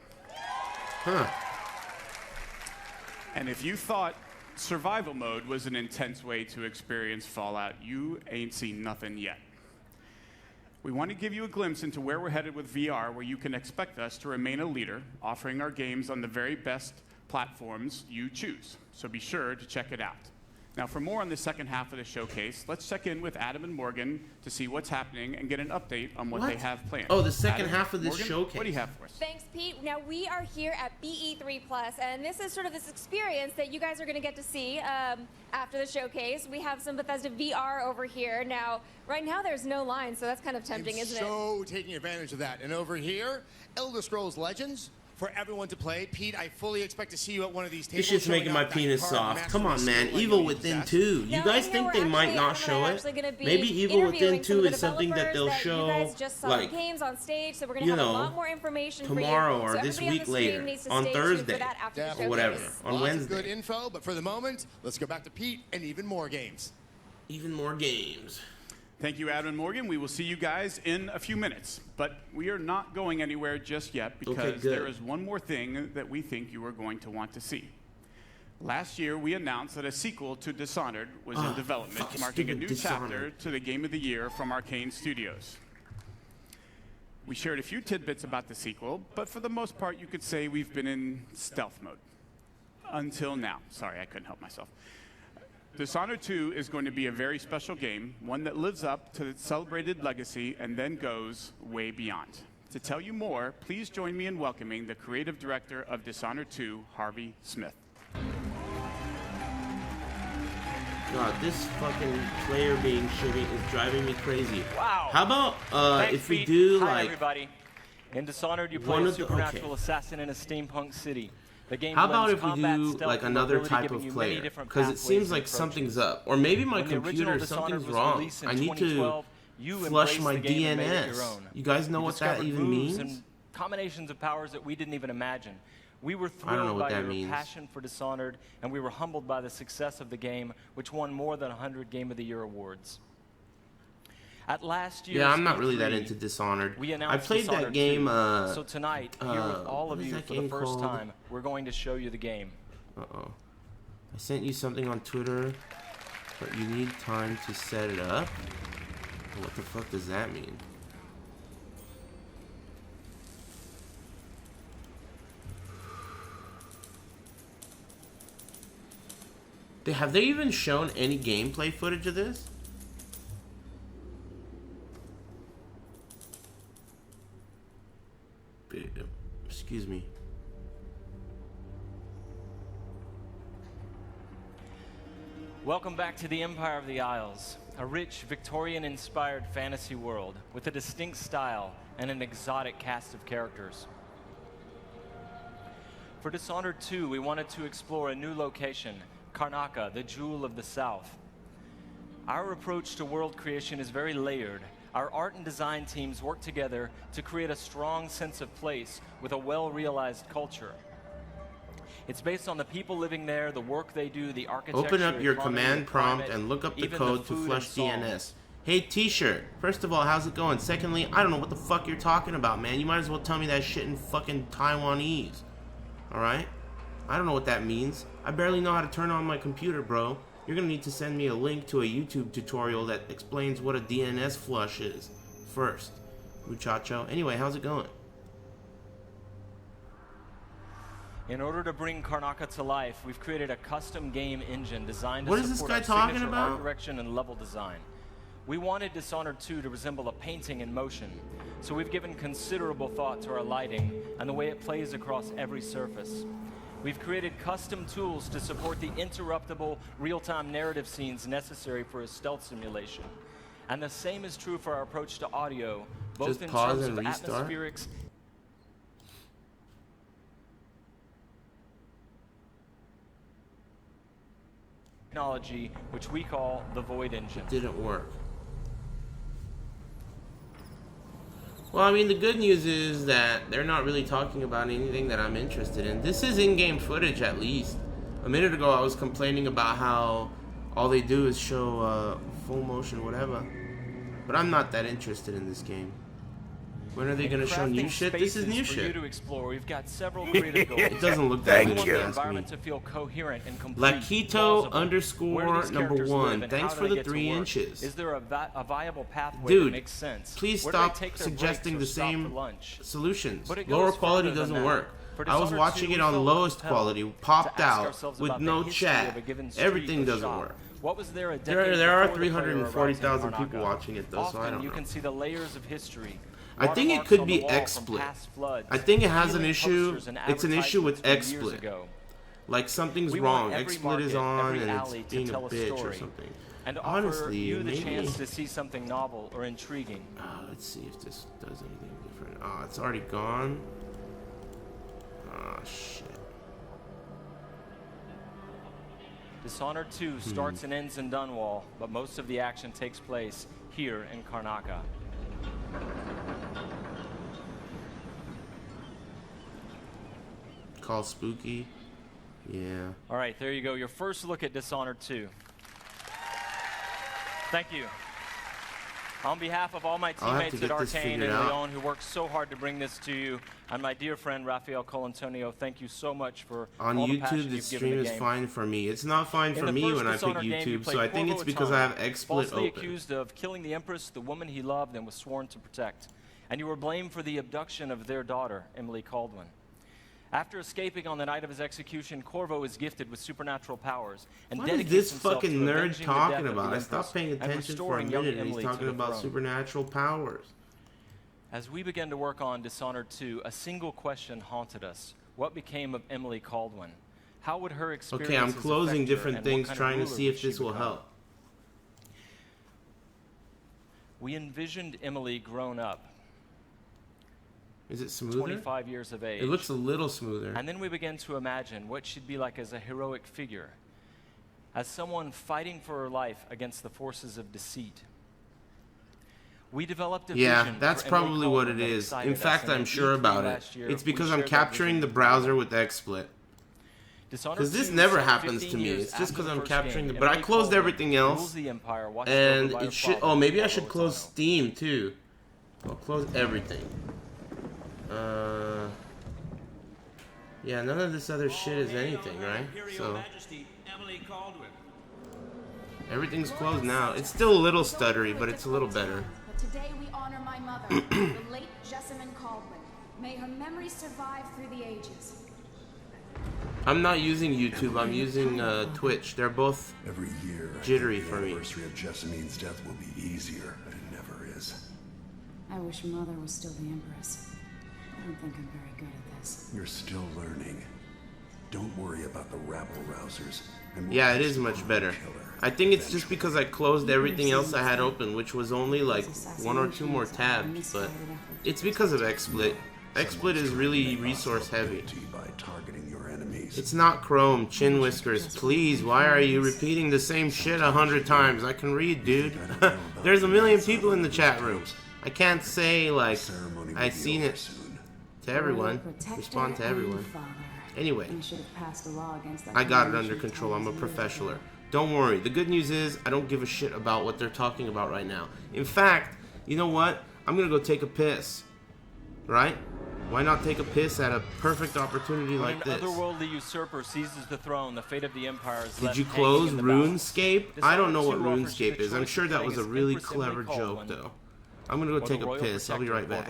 And if you thought survival mode was an intense way to experience Fallout, you ain't seen nothing yet. We want to give you a glimpse into where we're headed with VR, where you can expect us to remain a leader, offering our games on the very best platforms you choose. So be sure to check it out. Now, for more on the second half of the showcase, let's check in with Adam and Morgan to see what's happening and get an update on what they have planned. Oh, the second Adam, half of this Morgan, showcase. What do you have for us? Thanks, Pete. Now, we are here at BE3 Plus, and this is sort of this experience that you guys are going to get to see after the showcase. We have some Bethesda VR over here. Now, right now, there's no line, so that's kind of tempting, isn't it? So taking advantage of that. And over here, Elder Scrolls Legends. For everyone to play. Pete, I fully expect to see you at one of these tables. This shit's making my penis soft. Come on, man. Evil Within 2. You guys think they might not show it? Maybe Evil Within 2 is something that they'll show, like, games on stage, so we're gonna you have a know, lot more information tomorrow for you. or So this everybody week on the stream later, needs to on stay tuned Thursday, for that after the or showcase. whatever, on Lots Wednesday. of good info, but for the moment, let's go back to Pete and even more games. Even more games. Thank you, Adam and Morgan. We will see you guys in a few minutes. But we are not going anywhere just yet because there is one more thing that we think you are going to want to see. Last year, we announced that a sequel to Dishonored was in development, marking a new chapter to the Game of the Year from Arcane Studios. We shared a few tidbits about the sequel, but for the most part, you could say we've been in stealth mode. Until now. Sorry, I couldn't help myself. Dishonored 2 is going to be a very special game, one that lives up to its celebrated legacy and then goes way beyond. To tell you more, please join me in welcoming the creative director of Dishonored 2, Harvey Smith. God, this fucking player being shitty is driving me crazy. Wow. How about Thanks, if we Pete. do Hi, like everybody. In Dishonored, you one play a of the- supernatural assassin in a steampunk city. The game How about blends if we combat, do stealth, like and another mobility, type giving of you player? many different Because it pathways seems and like approaches. something's up, or maybe my When the original computer Dishonored something's was wrong. released in I need 2012, to you flush embraced my the game and made it your DNS. own. You guys know what that discovered even moves means? and combinations of powers that we didn't even imagine. We were I don't know thrilled what by that your means. passion for Dishonored, and we were humbled by the success of the game, which won more than 100 Game of the Year awards. At last year's Yeah, I'm not really that E3, into Dishonored. we I announced played that Dishonored game. 2. So tonight, here with all what of is you that for the game first called? time, we're going to show you the game. Uh-oh. I sent you something on Twitter, but you need time to set it up. What the fuck does that mean? Have they even shown any gameplay footage of this? Excuse me. Welcome back to the Empire of the Isles, a rich, Victorian-inspired fantasy world with a distinct style and an exotic cast of characters. For Dishonored 2, we wanted to explore a new location, Karnaca, the jewel of the South. Our approach to world creation is very layered. Our art and design teams work together to create a strong sense of place with a well-realized culture. It's based on the people living there, the work they do, the architecture. Open up your economy, command the prompt climate, and look up the even code to food flush and song. DNS. Hey, T-shirt. First of all, how's it going? Secondly, I don't know what the fuck you're talking about, man. You might as well tell me that shit in fucking Taiwanese. Alright? I don't know what that means. I barely know how to turn on my computer, bro. You're gonna need to send me a link to a YouTube tutorial that explains what a DNS flush is first, muchacho. Anyway, how's it going? In order to bring Karnaca to life, we've created a custom game engine designed What to is this support guy our talking signature about? art direction and level design. We wanted Dishonored 2 to resemble a painting in motion, so we've given considerable thought to our lighting and the way it plays across every surface. We've created custom tools to support the interruptible, real-time narrative scenes necessary for a stealth simulation. And the same is true for our approach to audio, both Just in pause terms and of restart? atmospherics technology, which we call the Void Engine. It didn't work. Well, I mean, the good news is that they're not really talking about anything that I'm interested in. This is in-game footage, at least. A minute ago, I was complaining about how all they do is show full motion, whatever. But I'm not that interested in this game. When are they going to show new shit? This is new for shit. you to explore. We've got several creative goals. It doesn't look that We good, want if the you ask me. environment to feel coherent and complete. Where do Lakito_number these characters 1. live and Thanks how do for they the get to 3 work? inches. Is there a viable pathway Dude, that makes sense? please Where do they stop take their suggesting breaks the or stop same for lunch? solutions. But it Lower goes quality further than doesn't that. work. For I was Dishonored watching 2, it we on felt lowest compelled quality, popped to ask out, ourselves with about the no history chat. of a given street Everything or doesn't shop. work. What was there a There decade are before the player arrives in 340,000 people Karnaca? watching it, though, so I Often don't you know. can see the layers of history. I think it Watermarks could on be the wall from XSplit. past floods, I think it has an healing issue. posters and It's an issue with advertisements from years XSplit. ago. Like something's We wrong. want every XSplit is market, on every and alley it's to being a tell a bitch or story, something. and offer Honestly, you the maybe. chance to see something novel or intriguing. Let's see if this does anything different. Oh, it's already gone. Oh shit. Dishonored 2 starts and ends in Dunwall, but most of the action takes place here in Karnaca. Call spooky. Yeah. All right, there you go. Your first look at Dishonored 2. Thank you. On behalf of all my I'll have to teammates at get this Arcane figured and out. Leon, who worked so hard to bring this to you, and my dear friend Rafael Colantonio, thank you so much for On all the passion YouTube, the you've given stream the is game. fine for me. It's not fine In for the me first when I pick Dishonored game, you YouTube, played so I think Corvo it's because I have Attano, XSplit falsely open. accused of killing the Empress, the woman he loved and was sworn to protect. And you were blamed for the abduction of their daughter, Emily Caldwin. After escaping on the night of his execution, Corvo is gifted with supernatural powers and What is dedicates this himself fucking to nerd avenging the death talking of the about? I Empress stopped paying and attention for a restoring young minute and he's Emily to talking the about throne. supernatural powers. As we began to work on Dishonored 2, a single question haunted us. What became of Emily Caldwin? How would her experience Okay, I'm closing different and what things kind of trying to ruler see would if she this will become? help. We envisioned Emily grown up, Is it smoother? 25 years of age. It looks a little smoother. And then we began to imagine what she'd be like as a heroic figure, as someone fighting for her life against the forces of deceit. We developed a Yeah, vision that's for Emily probably what Caldwin it that is. excited In us, fact, and I'm at sure E3 about it. last year, It's we because I'm shared that capturing the vision. browser with XSplit. Dishonored Because this 2 never set happens 15 to me. years It's just after because the I'm first capturing game. the... But I Emily closed Caldwin everything rules else. the Empire, watched And over by her it should... father, Oh, maybe I Corvo should close Attano. Steam, too. I'll close everything. Yeah, none of this other shit is anything, right? So... Everything's closed now. It's still a little stuttery, but it's a little better. But today we honor my mother, the late Jessamine Caldwin. May her memory survive through the ages. I'm not using YouTube. I'm using Twitch. They're both every year jittery for me. The anniversary of Jessamine's death will be easier, but it never is. I wish Mother was still the Empress. I don't think I'm very good at this. You're still learning. Don't worry about the rabble-rousers. Yeah, it is much better. I think it's just because I closed everything else I had open, which was only like 1 or 2 more tabs, but it's because of XSplit. XSplit is really resource heavy. It's not Chrome, Chin Whiskers. Please, why are you repeating the same shit 100 times? I can read, dude. There's a million people in the chat room. I can't say, like, I've seen it to everyone. Respond to everyone. Anyway, I got it under control. I'm a professional. Don't worry. The good news is I don't give a shit about what they're talking about right now. In fact, you know what? I'm going to go take a piss. Right? Why not take a piss at a perfect opportunity like this? When an otherworldly usurper seizes the throne, the fate of the empire is Did you close RuneScape? I don't know what RuneScape is. I'm sure that was a really clever joke, though. I'm gonna go take a piss. I'll be right back.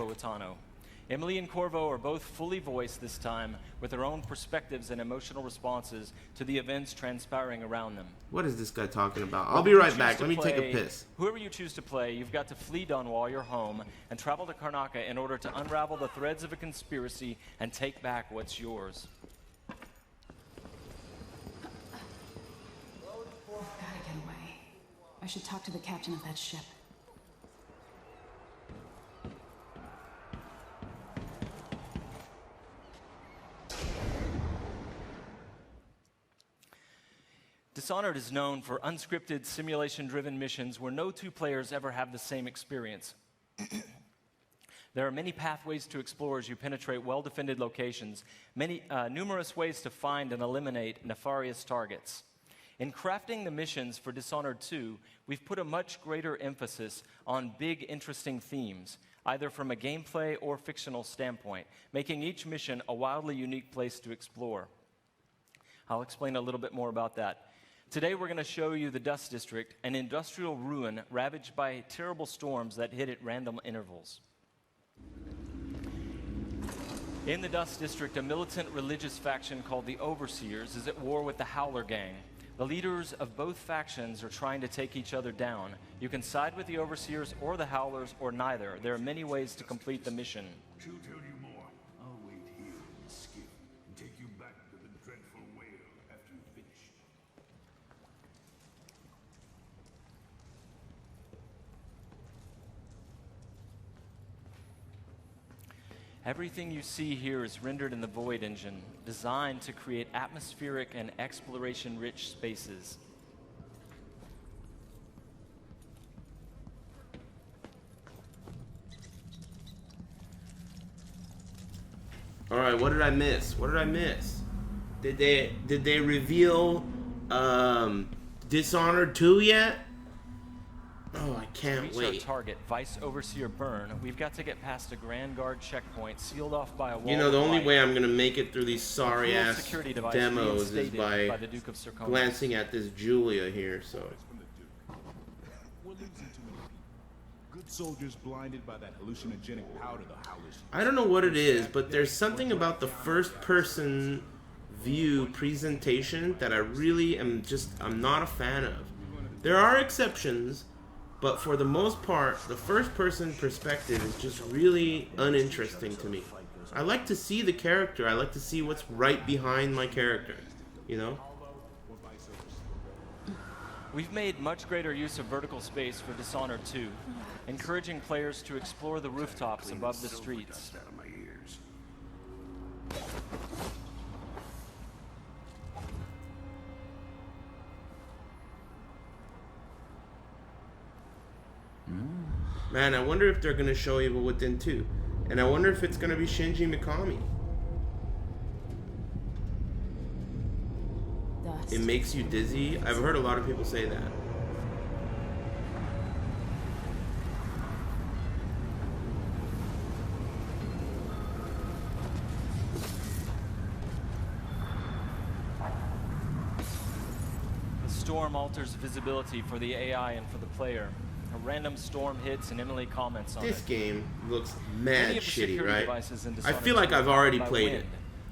Emily and Corvo are both fully voiced this time, with their own perspectives and emotional responses to the events transpiring around them. What is this guy talking about? I'll be right back. Let me take a piss. Whoever you choose to play, you've got to flee Dunwall, your home, and travel to Karnaca in order to unravel the threads of a conspiracy and take back what's yours. Gotta get away. I should talk to the captain of that ship. Dishonored is known for unscripted, simulation-driven missions where no 2 players ever have the same experience. There are many pathways to explore as you penetrate well-defended locations, numerous ways to find and eliminate nefarious targets. In crafting the missions for Dishonored 2, we've put a much greater emphasis on big, interesting themes, either from a gameplay or fictional standpoint, making each mission a wildly unique place to explore. I'll explain a little bit more about that. Today we're going to show you the Dust District, an industrial ruin ravaged by terrible storms that hit at random intervals. In the Dust District, a militant religious faction called the Overseers is at war with the Howler Gang. The leaders of both factions are trying to take each other down. You can side with the Overseers or the Howlers or neither. There are many ways to complete the mission. She'll tell you more. I'll wait here in the skiff and take you back to the dreadful whale after you finish. Everything you see here is rendered in the Void engine, designed to create atmospheric and exploration-rich spaces. All right, what did I miss? What did I miss? Did they reveal Dishonored 2 yet? Oh, I can't wait. To reach our target, Vice Overseer Byrne, we've got to get past a Grand Guard checkpoint sealed off by a wall. You know, the only way I'm gonna make it through these sorry-ass demos is by glancing at this Julia here. So. Good soldiers blinded by that hallucinogenic powder the Howlers. I don't know what it is, but there's something about the first-person view presentation that I really am I'm not a fan of. There are exceptions. But for the most part, the first-person perspective is just really uninteresting to me. I like to see the character. I like to see what's right behind my character, you know? We've made much greater use of vertical space for Dishonored 2, encouraging players to explore the rooftops above the streets. Man, I wonder if they're going to show Evil Within 2. And I wonder if it's going to be Shinji Mikami. It makes you dizzy. I've heard a lot of people say that. The storm alters visibility for the AI and for the player. A random storm hits and Emily comments on it. This game looks mad shitty, right? I feel like I've already played it.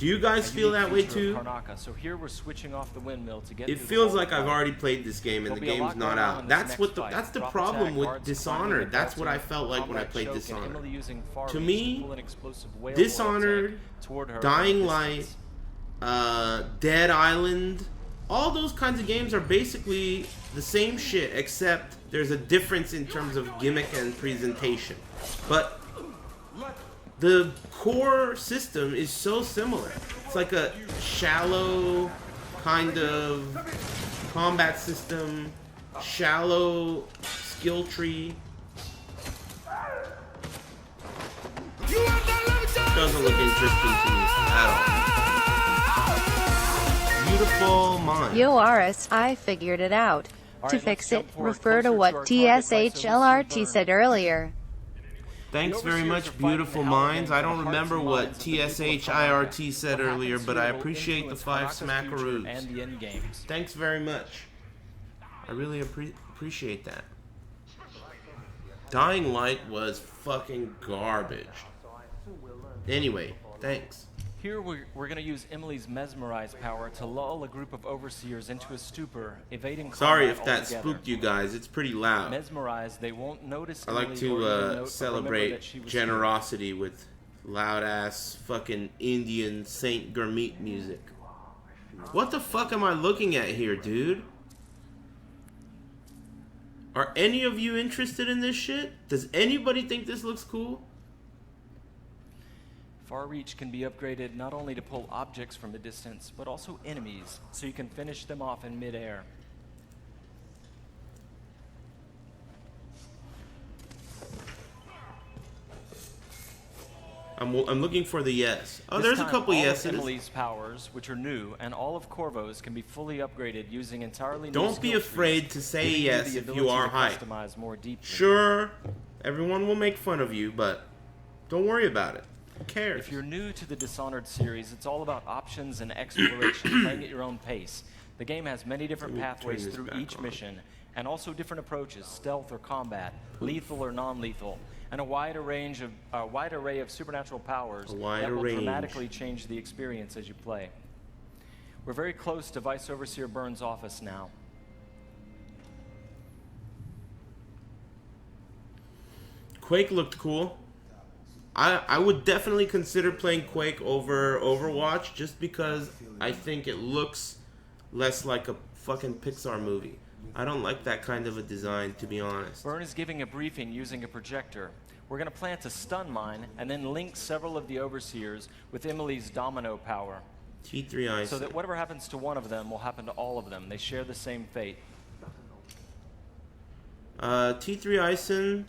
Do you guys feel that way too? Karnaka. So here we're switching off the windmill to get It feels like I've already played this game and the game's not out. That's the problem with Dishonored. That's what I felt like when I played Dishonored. To me, Dishonored, Dying Light, Dead Island, all those kinds of games are basically the same shit, except there's a difference in terms of gimmick and presentation. But the core system is so similar. It's like a shallow kind of combat system, shallow skill tree. Doesn't look interesting to me at all. Beautiful mind. Yo RS, I figured it out. To fix it, refer to what TSHLRT said earlier. Thanks very much, beautiful minds. I don't remember what TSHIRT said earlier, but I appreciate the 5 smackaroos. Thanks very much. I really appreciate that. Dying Light was fucking garbage. Anyway, thanks. Here we're going to use Emily's mesmerize power to lull a group of overseers into a stupor, evading combat. Sorry if that altogether. spooked you guys. It's pretty loud. Mesmerized, they won't notice. I like to celebrate generosity with loud ass fucking Indian Saint Gurmeet music. What the fuck am I looking at here, dude? Are any of you interested in this shit? Does anybody think this looks cool? Far Reach can be upgraded not only to pull objects from a distance, but also enemies, so you can finish them off in midair. I'm looking for the yes. Oh, there's a couple yeses. Emily's powers, which are new, and all of Corvo's can be fully upgraded using entirely new Don't be afraid to say yes if you are hyped. More deeply. Sure, everyone will make fun of you, but don't worry about it. Who cares? If you're new to the Dishonored series, it's all about options and exploration, playing at your own pace. The game has many different pathways through each mission, and also different approaches, stealth or combat, lethal or non-lethal, and a wide array of supernatural powers that will dramatically change the experience as you play. We're very close to Vice Overseer Byrne's office now. Quake looked cool. I would definitely consider playing Quake over Overwatch just because I think it looks less like a fucking Pixar movie. I don't like that kind of a design, to be honest. Byrne is giving a briefing using a projector. We're going to plant a stun mine and then link several of the Overseers with Emily's domino power. T3 Ice. So that whatever happens to one of them will happen to all of them. They share the same fate. T3 Ison.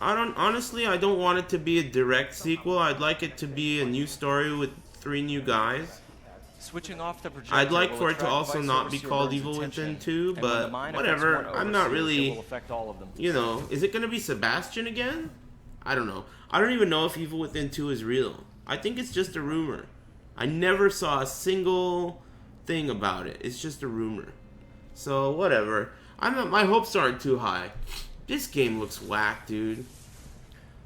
Honestly, I don't want it to be a direct sequel. I'd like it to be a new story with 3 new guys. Switching off the projector. I'd like for it to also not be called Evil Within 2, but whatever. I'm not really, you know, is it going to be Sebastian again? I don't know. I don't even know if Evil Within 2 is real. I think it's just a rumor. I never saw a single thing about it. It's just a rumor. So, whatever. My hopes aren't too high. This game looks whack, dude.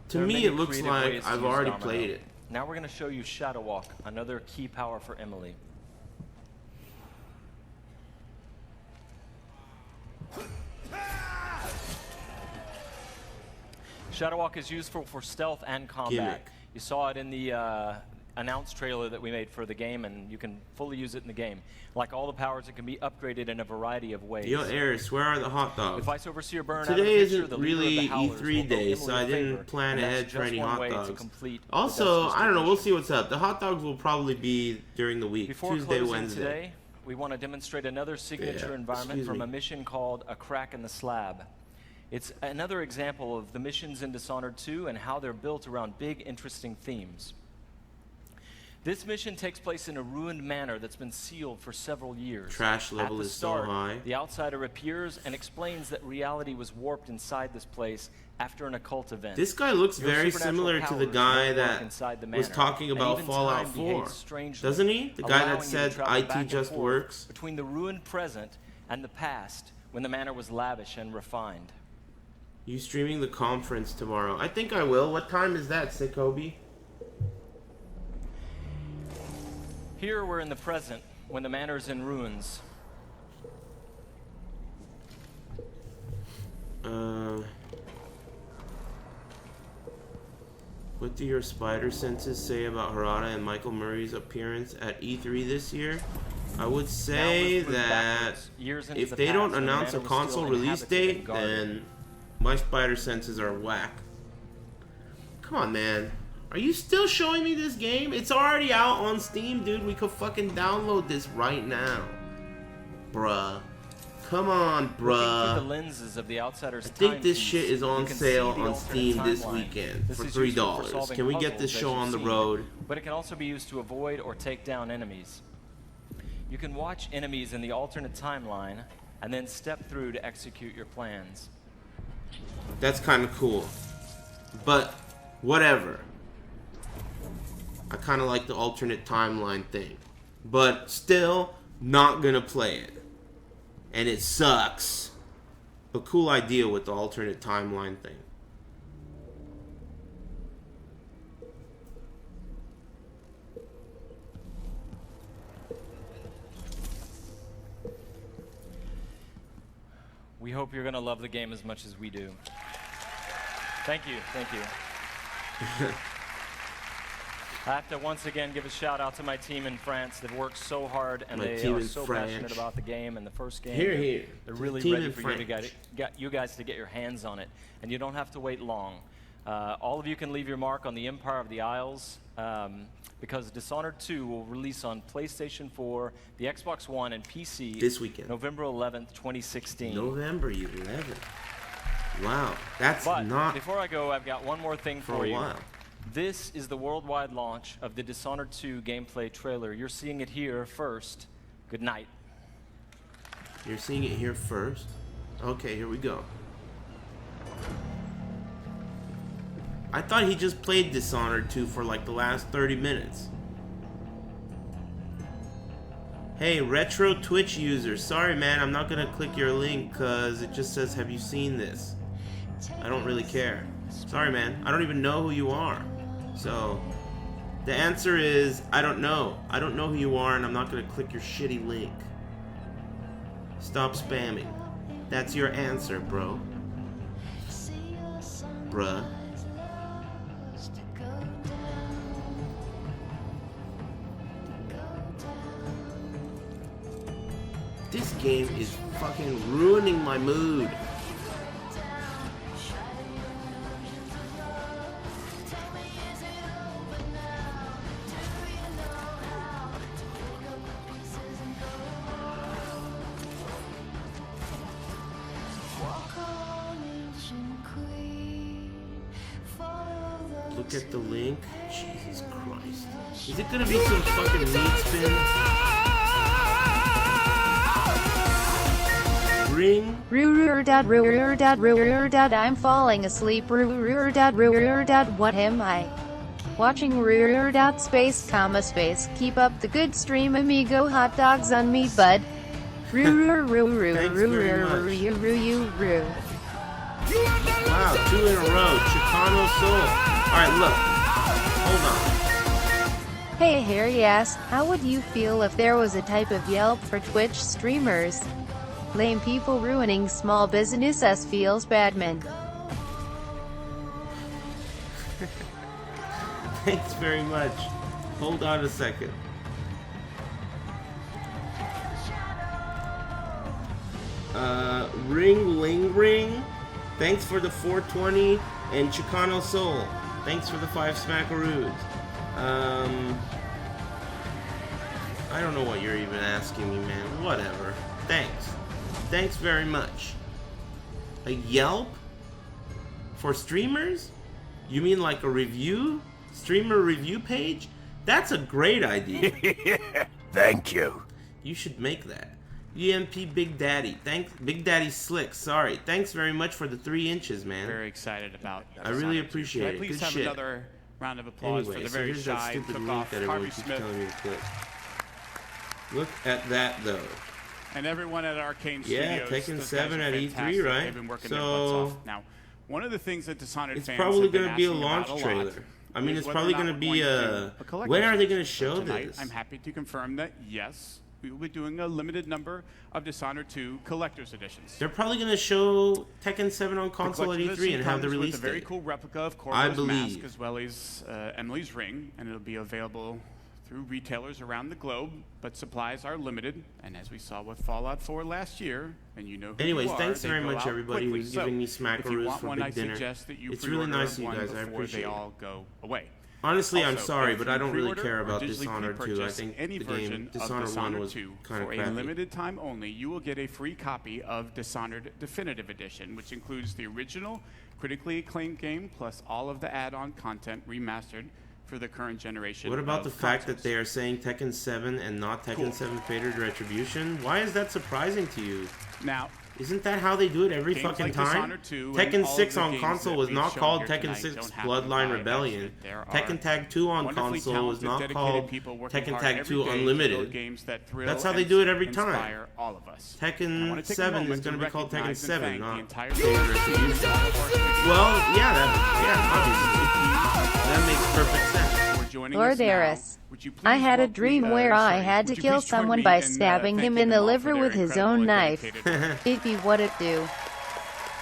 To me, it looks like I've already played it. Now we're going to show you Shadow Walk, another key power for Emily. Shadow Walk is useful for stealth and combat. Gimmick. You saw it in the announced trailer that we made for the game, and you can fully use it in the game. Like all the powers, it can be upgraded in a variety of ways. Yo, Eris, where are the hot dogs? With Vice Overseer Byrne Today isn't really E3 day, so I didn't plan ahead for any hot dogs. Also, I don't know, we'll see what's up. The hot dogs will probably be during the week, Tuesday, Wednesday. Today, we want to demonstrate another signature environment from a mission called A Crack in the Slab. It's another example of the missions in Dishonored 2 and how they're built around big, interesting themes. This mission takes place in a ruined manor that's been sealed for several years. Trash level is so high. The outsider appears and explains that reality was warped inside this place after an occult event. This guy looks very similar to the guy that was talking about Fallout 4. Doesn't he? The guy that said IT just works. Between the ruined present and the past, when the manor was lavish and refined. You streaming the conference tomorrow? I think I will. What time is that, Sikobi? Here we're in the present, when the manor's in ruins. What do your spider senses say about Harada and Michael Murray's appearance at E3 this year? I would say that if they don't announce a console release date, then my spider senses are whack. Come on, man. Are you still showing me this game? It's already out on Steam, dude. We could fucking download this right now. Bruh. Come on, bruh. The lenses of the Outsider's I think this shit is on sale on Steam this weekend for $3. Can we get this show on the road? But it can also be used to avoid or take down enemies. You can watch enemies in the alternate timeline and then step through to execute your plans. That's kind of cool. But whatever. I kind of like the alternate timeline thing. But still not gonna play it. And it sucks. But cool idea with the alternate timeline thing. We hope you're gonna love the game as much as we do. Thank you, thank you. I have to once again give a shout out to my team in France. They've worked so hard and they are so passionate about the game and the first game. Here, here. They're really ready for you guys to get your hands on it. And you don't have to wait long. All of you can leave your mark on the Empire of the Isles because Dishonored 2 will release on PlayStation 4, the Xbox One, and PC this weekend, November 11th, 2016. November 11th. Wow, that's not. Before I go, I've got one more thing for you. While. This is the worldwide launch of the Dishonored 2 gameplay trailer. You're seeing it here first. Good night. You're seeing it here first? Okay, here we go. I thought he just played Dishonored 2 for like the last 30 minutes. Hey, retro Twitch user. Sorry, man, I'm not gonna click your link because it just says, have you seen this? I don't really care. Sorry, man. I don't even know who you are. So, the answer is, I don't know. I don't know who you are, and I'm not going to click your shitty link. Stop spamming. That's your answer, bro. Bruh. This game is fucking ruining my mood. Look at the link. Jesus Christ. Is it gonna be some fucking meat spin? Ring? Dad, I'm falling asleep. Dad, what am I? Watching Dad space, comma space. Keep up the good stream, amigo. Hot dogs on me, bud. Wow, 2 in a row. Chicano Soul. Alright, look. Hold on. Hey, hairy ass, how would you feel if there was a type of Yelp for Twitch streamers? Lame people ruining small business as feels bad, man. Thanks very much. Hold on a second. Ring Ling Ring. Thanks for the 420 and Chicano Soul. Thanks for the 5 smackaroos. I don't know what you're even asking me, man. Whatever. Thanks. Thanks very much. A Yelp? For streamers? You mean like a review? Streamer review page? That's a great idea. Thank you. You should make that. EMP Big Daddy. Thanks, Big Daddy Slick. Sorry. Thanks very much for the 3 inches, man. Very excited about. I really appreciate it. Please Good have shit. another round of applause Anyway, for the so very here's that shy, stupid link cook-off that everyone Harvey keeps Smith. telling me to click. Look at that, though. And everyone at Arcane Yeah, Studios. Tekken those 7 guys are at E3, fantastic. right? They've been working their So butts off. Now, one of the things that Dishonored it's fans probably have been going to be a asking launch about trailer. I mean, is it's whether probably or not going to we're be going to a... do collector's When are they going to edition. show Tonight, this? I'm happy to confirm that, yes, we will be doing a limited number of Dishonored 2 collector's editions. They're probably going to show Tekken 7 on console at E3 and have the release with a very date. cool replica of I Corvo's believe. mask as well as Emily's ring, and it'll be available through retailers around the globe, but supplies are limited, and as we saw with Fallout 4 last year, and you know who Anyways, you are, thanks they very go much, out everybody quickly. who's giving me If you smackaroos want for one, big I dinner. suggest that you It's really pre-order nice of you one guys. I before appreciate they it. all go away. Honestly, I'm Also, sorry, if but you I don't really pre-order care or about digitally Dishonored 2. I pre-purchase think any the version game of Dishonored 1 was two kind of for a crappy. limited time only, you will get a free copy of Dishonored Definitive Edition, which includes the original critically acclaimed game plus all of the add-on content remastered for the current generation. What about the of fact that consoles. they are saying Tekken 7 and not Tekken 7 Fated Retribution? Why is that surprising to you? Now, isn't that how they do it every games fucking like time? Dishonored 2 and Tekken all of 6 the on games console that was we've not shown called here Tekken tonight 6 don't have to Bloodline buy Rebellion. extra. There are Tekken Tag 2 on wonderfully console was talented, not dedicated called people working Tekken hard Tag every 2 day to build Unlimited. games that thrill That's how they and do it every time. inspire all of us. I wanna Tekken take a 7 is moment going to be called Tekken recognize and 7, thank the not entire Fated Retribution. Well, yeah, obviously. That makes perfect sense. Lord Eris, I had a dream where I had to kill someone by stabbing him in the liver with his own knife. It'd be what it do.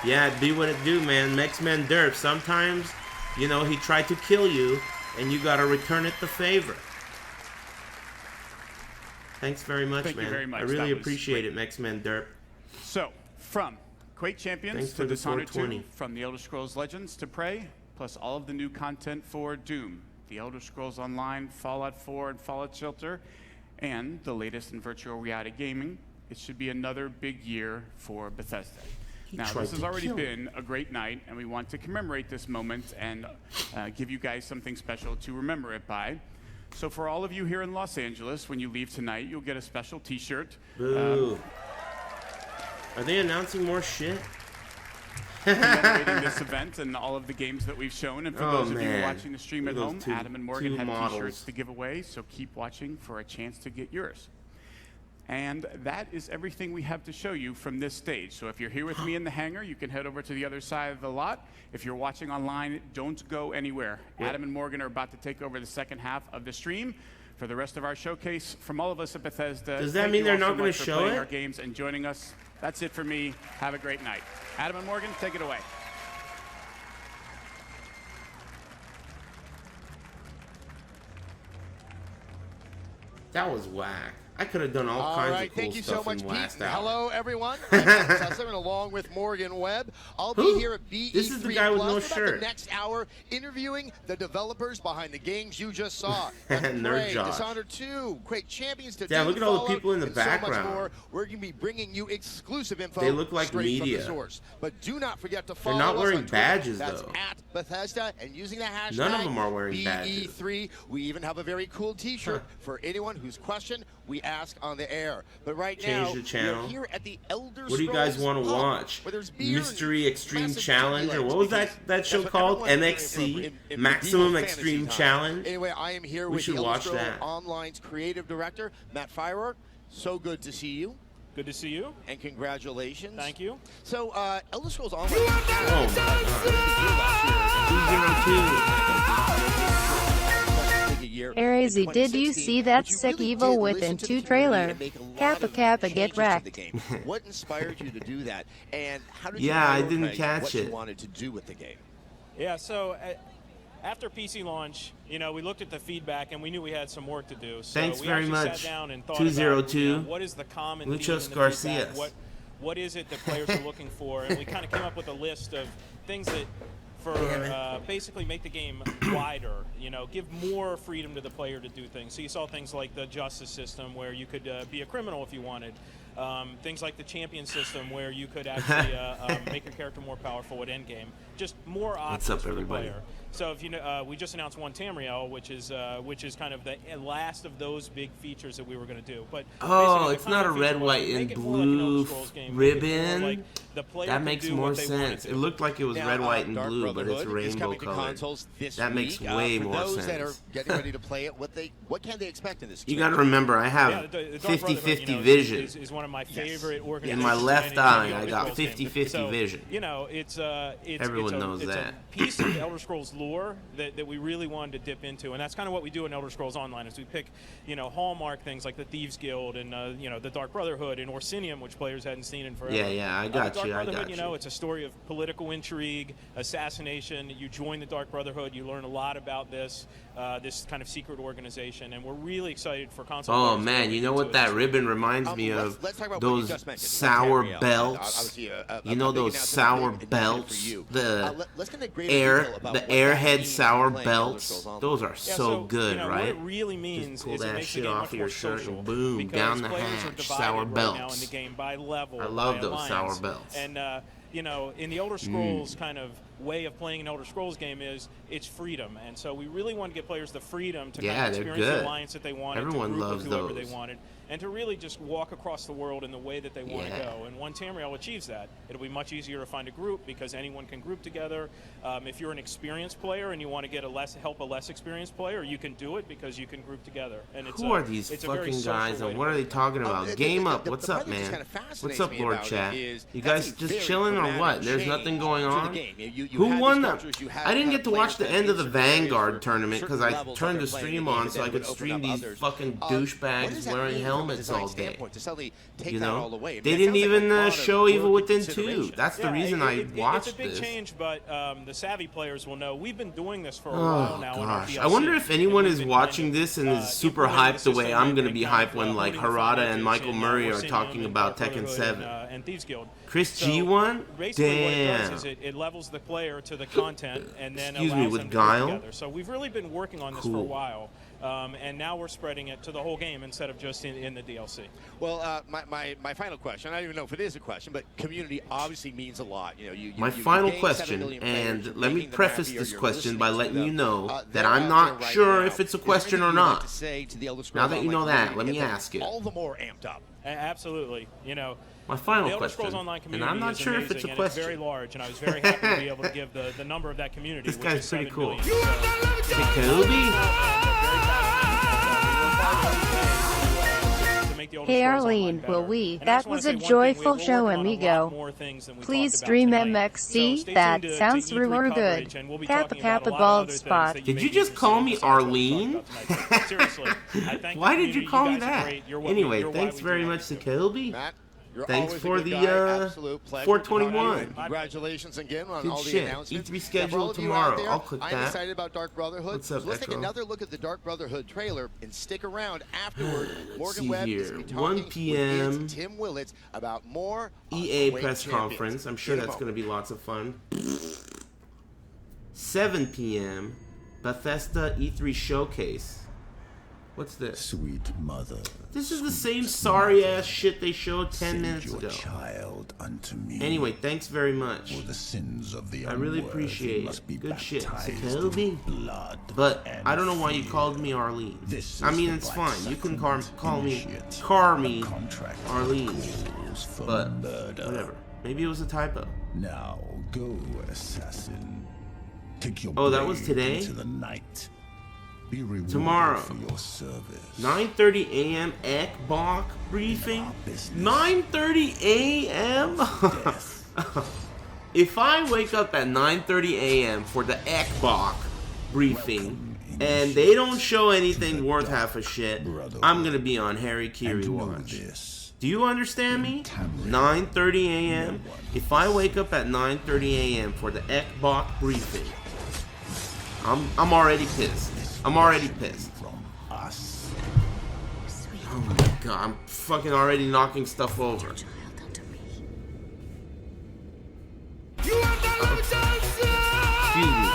Yeah, it'd be what it do, man. Mexman Derp. Sometimes, you know, he tried to kill you, and you gotta return it the favor. Thanks very much, Thank you man. very much. I really That was appreciate it, Mexman Derp. So, from Quake Champions Thanks for to the Dishonored 2, 420. from The Elder Scrolls Legends to Prey, plus all of the new content for Doom, The Elder Scrolls Online, Fallout 4, and Fallout Shelter, and the latest in virtual reality gaming, it should be another big year for Bethesda. Now, tried this has to already kill been a great night, and we want to commemorate this moment and give you guys something special to remember it by. So for all of you here in Los Angeles, when you leave tonight, you'll get a special T-shirt. Boo. Are they announcing more shit? Commemorating this event and all of the games that we've shown. And for Oh, those of you man. watching the stream at Look at home, those two- Adam and Morgan two have models. T-shirts to give away, so keep watching for a chance to get yours. And that is everything we have to show you from this stage. So if you're here with me in the hangar, you can head over to the other side of the lot. If you're watching online, don't go anywhere. Adam and Morgan are about to take over the second half of the stream. For the rest of our showcase, from all of us at Bethesda, Does that thank mean you they're all so not gonna much for show playing it? our games and joining us. That's it for me. Have a great night. Adam and Morgan, take it away. That was whack. I could have done all kinds of cool thank you stuff so much, in Pete. last hour. Hello, everyone. I'm Matt Sussman, along with Morgan Webb. I'll be here at BE3 This is the guy with no for about shirt. the next hour, interviewing the developers behind the games you just saw. Nerd Prey, Josh. Dishonored 2, Quake Champions, to Yeah, Doom, look at all the Fallout, people in the and so much background. more. We're going to be bringing you exclusive info They look like straight from media. the source. But do not forget to They're follow not us wearing on Twitter. badges, That's though. at Bethesda, and using the hashtag None of them are wearing badges. BE3. We even have a very cool T-shirt for anyone whose question we ask on the air. But right Change now, the channel. we're here at the Elder What do you guys Scrolls want to Pub, watch? where there's beer Mystery and Extreme massive Challenge, or turkey what was legs, that show because called? everyone's very MXC, in Maximum medieval Extreme fantasy Challenge. time. Anyway, I am here We with should the watch Elder Scrolls that. Online's creative director, Matt Firer. So good to see you. Good to see you. And congratulations. Thank you. So, Elder Scrolls Online. Oh Arazy, did you see that sick Evil Within 2 trailer? Kappa Kappa get wrecked. What inspired you to do that? And how did Yeah, I you didn't prioritize catch what it. you wanted to do with the game? Yeah, so after PC launch, you know, we looked at the feedback and we knew we had some work to do. So Thanks we very actually much. Sat down and thought 202. about, you know, what is the common theme in Luchos the Garcias. feedback? What is it that players are looking for? And we kind of came up with a list of things that basically make the game wider, you know, give more freedom to the player to do things. So you saw things like the justice system where you could be a criminal if you wanted. Things like the champion system where you could actually make your character more powerful at endgame. Just more options What's up, for the everybody? player. So if you know, we just announced one Tamriel, which is kind of the last of those big features that we were going to do. But Oh, basically the it's not a common red, feature was white, make and it more like an Elder blue Scrolls game, make it more ribbon. like the player That can makes do more what they want sense. to. It looked like it was Now, red, white, and Dark blue, but it's Brotherhood is rainbow coming to colored. consoles this That makes week. way for more those sense. that are getting ready to play it, what can they expect in this You experience? got to remember, I have the Dark Brotherhood, 50-50 you know, vision. is one of my favorite In organizations. my left in eye, the I Elder got Scrolls game. 50-50 So, vision. You know, it's Everyone it's knows a that. piece of Elder Scrolls lore that we really wanted to dip into, and that's kind of what we do in Elder Scrolls Online. Is we pick, hallmark things like the Thieves Guild and the Dark Brotherhood and Orsinium, which players hadn't seen in forever. Yeah, I got Dark you. Brotherhood, it's a story of political intrigue, assassination. You join the Dark Brotherhood, you learn a lot about this kind of secret organization, and we're really excited for console players. Oh man, you know what that ribbon reminds me of? Those sour belts. You know those sour belts? The airhead sour belts? Those are so good, right? What it really means just pull is that it makes shit the game off much of your more shirt social, and boom, down the hatch. Sour belts. In the game by level, I love by those alliance. sour belts. And in the Elder Scrolls kind of way of playing an Elder Scrolls game is it's freedom, and so we really want to give players the freedom to kind of experience the alliance that they wanted, Everyone to group loves with whoever those. they wanted, and to really just walk across the world in the way that they want to go. And One Tamriel achieves that. It'll be much easier to find a group because anyone can group together. If you're an experienced player and you want to get help a less experienced player, you can do it because you can group together. And Who are these fucking guys and what are they talking about? Game up. What's up, man? What's up, Lord Chat? You guys just chilling or what? There's nothing going on? Who won them? I didn't get to watch the end of the Vanguard tournament because I turned the stream on so I could stream these fucking douchebags wearing helmets all day. You know? They didn't even show Evil Within 2. That's the reason I watched this. It's a big this. change, but the savvy players will know we've been doing this for a while now. Gosh, I wonder if anyone is watching this and is super hyped the way I'm going to be hyped when like Harada and Michael Murray are talking about Tekken 7. And Thieves Guild. Chris G won? Basically what it Damn. does is it levels the player to the content and then Excuse me, allows with them to work Guile? together. So we've really been working on this for a while. And now we're spreading it to the whole game instead of just in the DLC. Well, my final question, I don't even know if it is a question, but community obviously means a lot. My final question, and let me preface this question by letting you know that I'm not sure if it's a question or not. Now that you know that, let me ask it. All the more amped up. Absolutely. My final the Elder question, Scrolls Online community and I'm not is sure if amazing, it's a and question. It's very large, and I was very happy to be able to give the number of that community. This which guy's is pretty 7 cool. million. Hey Arlene, will we? That was a joyful show, amigo. Please stream MXC, that sounds really good. Kappa Kappa bald spot. Did you just call me Arlene? Seriously. Why did you call me that? Anyway, thanks very much to Kelby. Thanks for the 421. Congratulations again on Good all the shit. announcements. E3 scheduled And for all of you out tomorrow. there, I'll click I'm that. excited about Dark Brotherhood. What's up, so let's take Echo? another look at the Dark Brotherhood trailer and stick around afterward. Morgan see Webb here. is going to be 1 talking p.m. with Tim Willits about more EA Quake press Champions. conference. I'm sure In a that's going moment. to be lots of fun. 7 p.m. Bethesda E3 showcase. What's this? Sweet mother. This is the same sorry ass shit they showed 10 minutes Send ago. your child unto me. Anyway, thanks very much. For the sins of the I really unworthy appreciate must it. be Good shit. baptized Sakobi? in blood But and I don't know why you fear. called me Arlene. This I is mean, the it's black fine. You can sacrament call me initiate. Contract Arlene. calls for But murder. whatever. Maybe it was a typo. Now go, assassin. Take your Oh, that was blade today? into the night. Be rewarded Tomorrow. for your service. 9:30 a.m. Ekbach briefing. 9:30 a.m. If I wake up at 9:30 a.m. for the Ekbach briefing and they don't show anything worth half a shit, I'm gonna be on Harry Kiri watch. Do you understand me? 9:30 a.m. If I wake up at 9:30 a.m. for the Ekbach briefing, I'm already pissed. I'm already pissed. Oh my god, I'm fucking already knocking stuff over. Excuse me.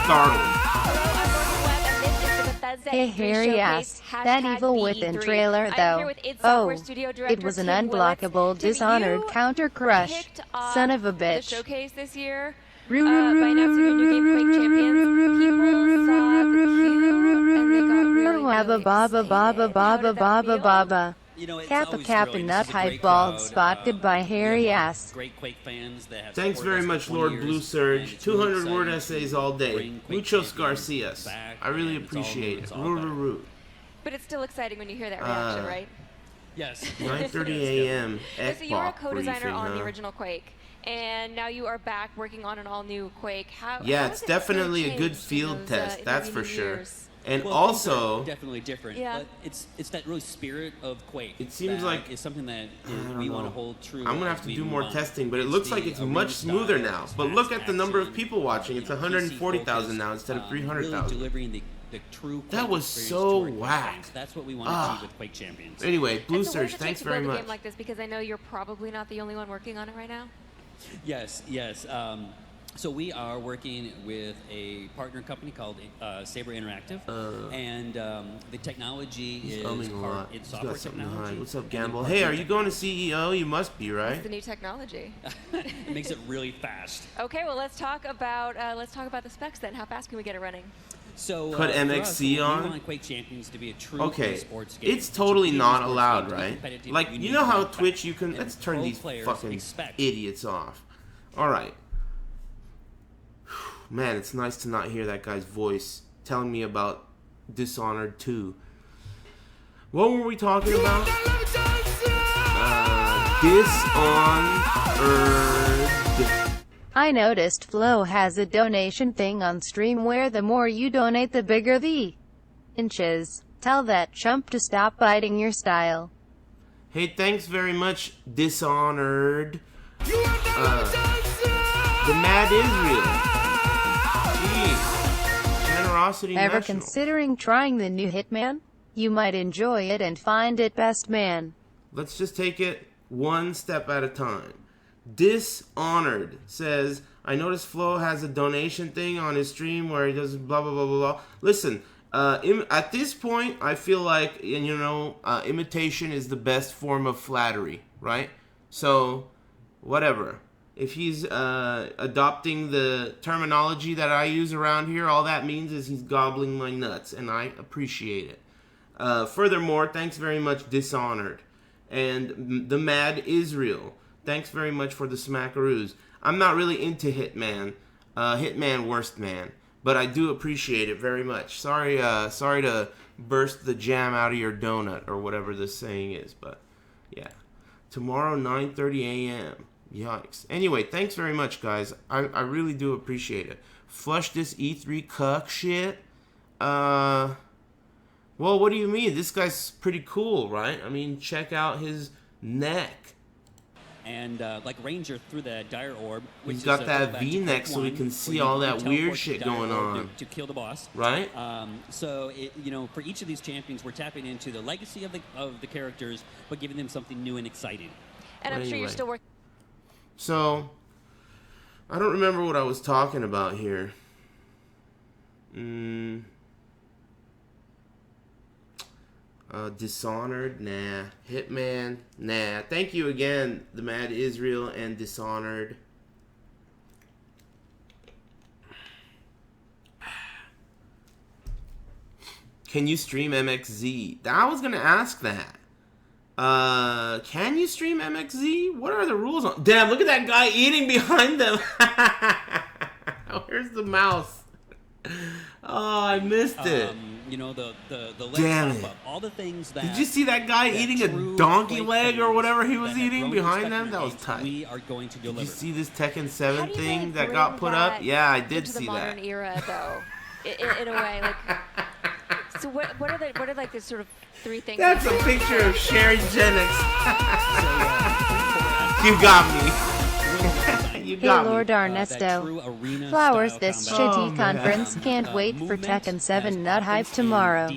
Startled. Hey hairy ass, that Evil Within trailer though. Oh, it was an unblockable Dishonored counter crush. Son of a The bitch. showcase this year, by announcing a new game, Quake Champions, people saw the queue and they got really Baba baba baba baba baba baba. You know, it's Kappa always Kappa thrilling nut to see the hype great bald crowd, spot. Goodbye hairy ass. Great Quake fans that have Thanks supported very us much, for 20 Lord years, Blue and Surge. it's really 200 word exciting essays to all day. bring Quake Muchos Champions Garcias. back, I really and it's all appreciate new, it. it's all Roo, better. roo, roo. But it's still exciting when you hear that reaction, right? Yes. 9:30 a.m. So you were a Ekbach co-designer briefing, on the huh? original Quake, and now you are back working on an all-new Quake. Yeah, it's definitely a good field test, that's for sure. And well, also, definitely different. Yeah. But it's that really spirit of Quake. It seems like it's something that we want to hold true. I'm gonna have to do more testing, but it looks like it's much smoother now. But look at the number of people watching; it's 140,000 now instead of 300,000. Really delivering the true Quake that was so whack. That's what we want to achieve with Quake Champions. Anyway, Blue so Surge, thanks very much. A game like this, because I know you're probably not the only one working on it right now. Yes. So we are working with a partner company called Saber Interactive, and the technology is part in software technology. What's up, Gamble? Hey, are you going to CEO? You must be, right? It's the new technology. It makes it really fast. Okay, well let's talk about the specs then. How fast can we get it running? So put MXC on. We want Quake Champions to be a true esports game. It's totally not allowed, right? Like, you know how Twitch you can. Let's turn these fucking idiots off. All right. Man, it's nice to not hear that guy's voice telling me about Dishonored 2. What were we talking about? Dishonored. I noticed Flo has a donation thing on stream where the more you donate the bigger the inches. Tell that chump to stop biting your style. Hey, thanks very much, Dishonored. The Mad Israel. Generosity Ever National. considering trying the new Hitman? You might enjoy it and find it best, man. Let's just take it one step at a time. Dishonored says, I noticed Flo has a donation thing on his stream where he does blah, blah, blah, blah, blah. Listen, at this point, I feel like, imitation is the best form of flattery, right? So, whatever. If he's adopting the terminology that I use around here, all that means is he's gobbling my nuts, and I appreciate it. Furthermore, thanks very much, Dishonored. And the Mad Israel, thanks very much for the smackaroos. I'm not really into Hitman. Hitman worst man. But I do appreciate it very much. Sorry to burst the jam out of your donut, or whatever the saying is, but yeah. Tomorrow, 9:30 a.m. Yikes. Anyway, thanks very much, guys. I really do appreciate it. Flush this E3 cuck shit. Well, what do you mean? This guy's pretty cool, right? I mean, check out his neck. And like Ranger through the dire orb, which he's got that V-neck so we can see all that weird shit going on to kill the boss, right? So for each of these champions, we're tapping into the legacy of the characters, but giving them something new and exciting. And I'm sure you're still working. So, I don't remember what I was talking about here. Dishonored? Nah. Hitman? Nah. Thank you again, the Mad Israel and Dishonored. Can you stream MXZ? I was gonna ask that. Can you stream MXZ? What are the rules on? Damn, look at that guy eating behind them. Where's the mouse? Oh, I missed it. The damn legs it. up, all the things that. Did you see that guy eating a donkey leg or whatever he was eating behind them? That was tight. We are going to deliver. Did you see this Tekken 7 thing that got put up? Yeah, I did see that. Into the modern era, though, in a way, like. So what are like the sort of three things? That's a picture of Sherry Jennings. You got me. You got Hey Lord me. Arnesto. Flowers this shitty conference. Can't wait for Tekken 7 nut hype tomorrow.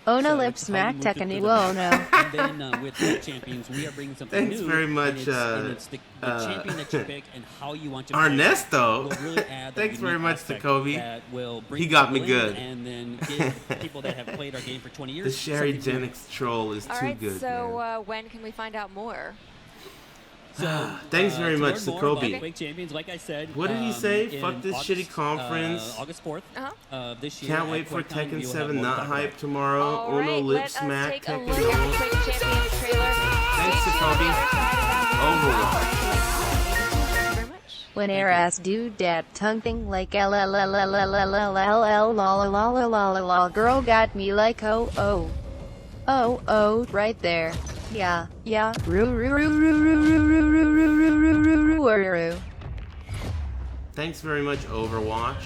Ona lip smack Tekken Uono. And then with Quake Champions, we are bringing something Thanks new. very much, and it's the champion that you pick and how you want to Ernesto. play. Will really add that Thanks very unique much, aspect Jacoby. that will bring He got me people in good. And then give people that have played our game for 20 years. The Sherry something new. Jennings troll is All too right, good. so when can we find out more? So, Thanks very to much, learn more about Jacoby. Quake Champions, like I said, What did he say? in Fuck this August, shitty conference. August 4th of this year. Can't at wait for QuakeCon, Tekken you'll 7 have more not to talk hype about. tomorrow. All Uno right, lip let us smack take a Tekken look at the Quake Champions trailer. Thanks, Jacoby. Overwatch. When air ass dude dat tongue thing like LLLLLLLLLLLLLLL girl got me like oh. Oh, right there. Yeah. Thanks very much, Overwatch.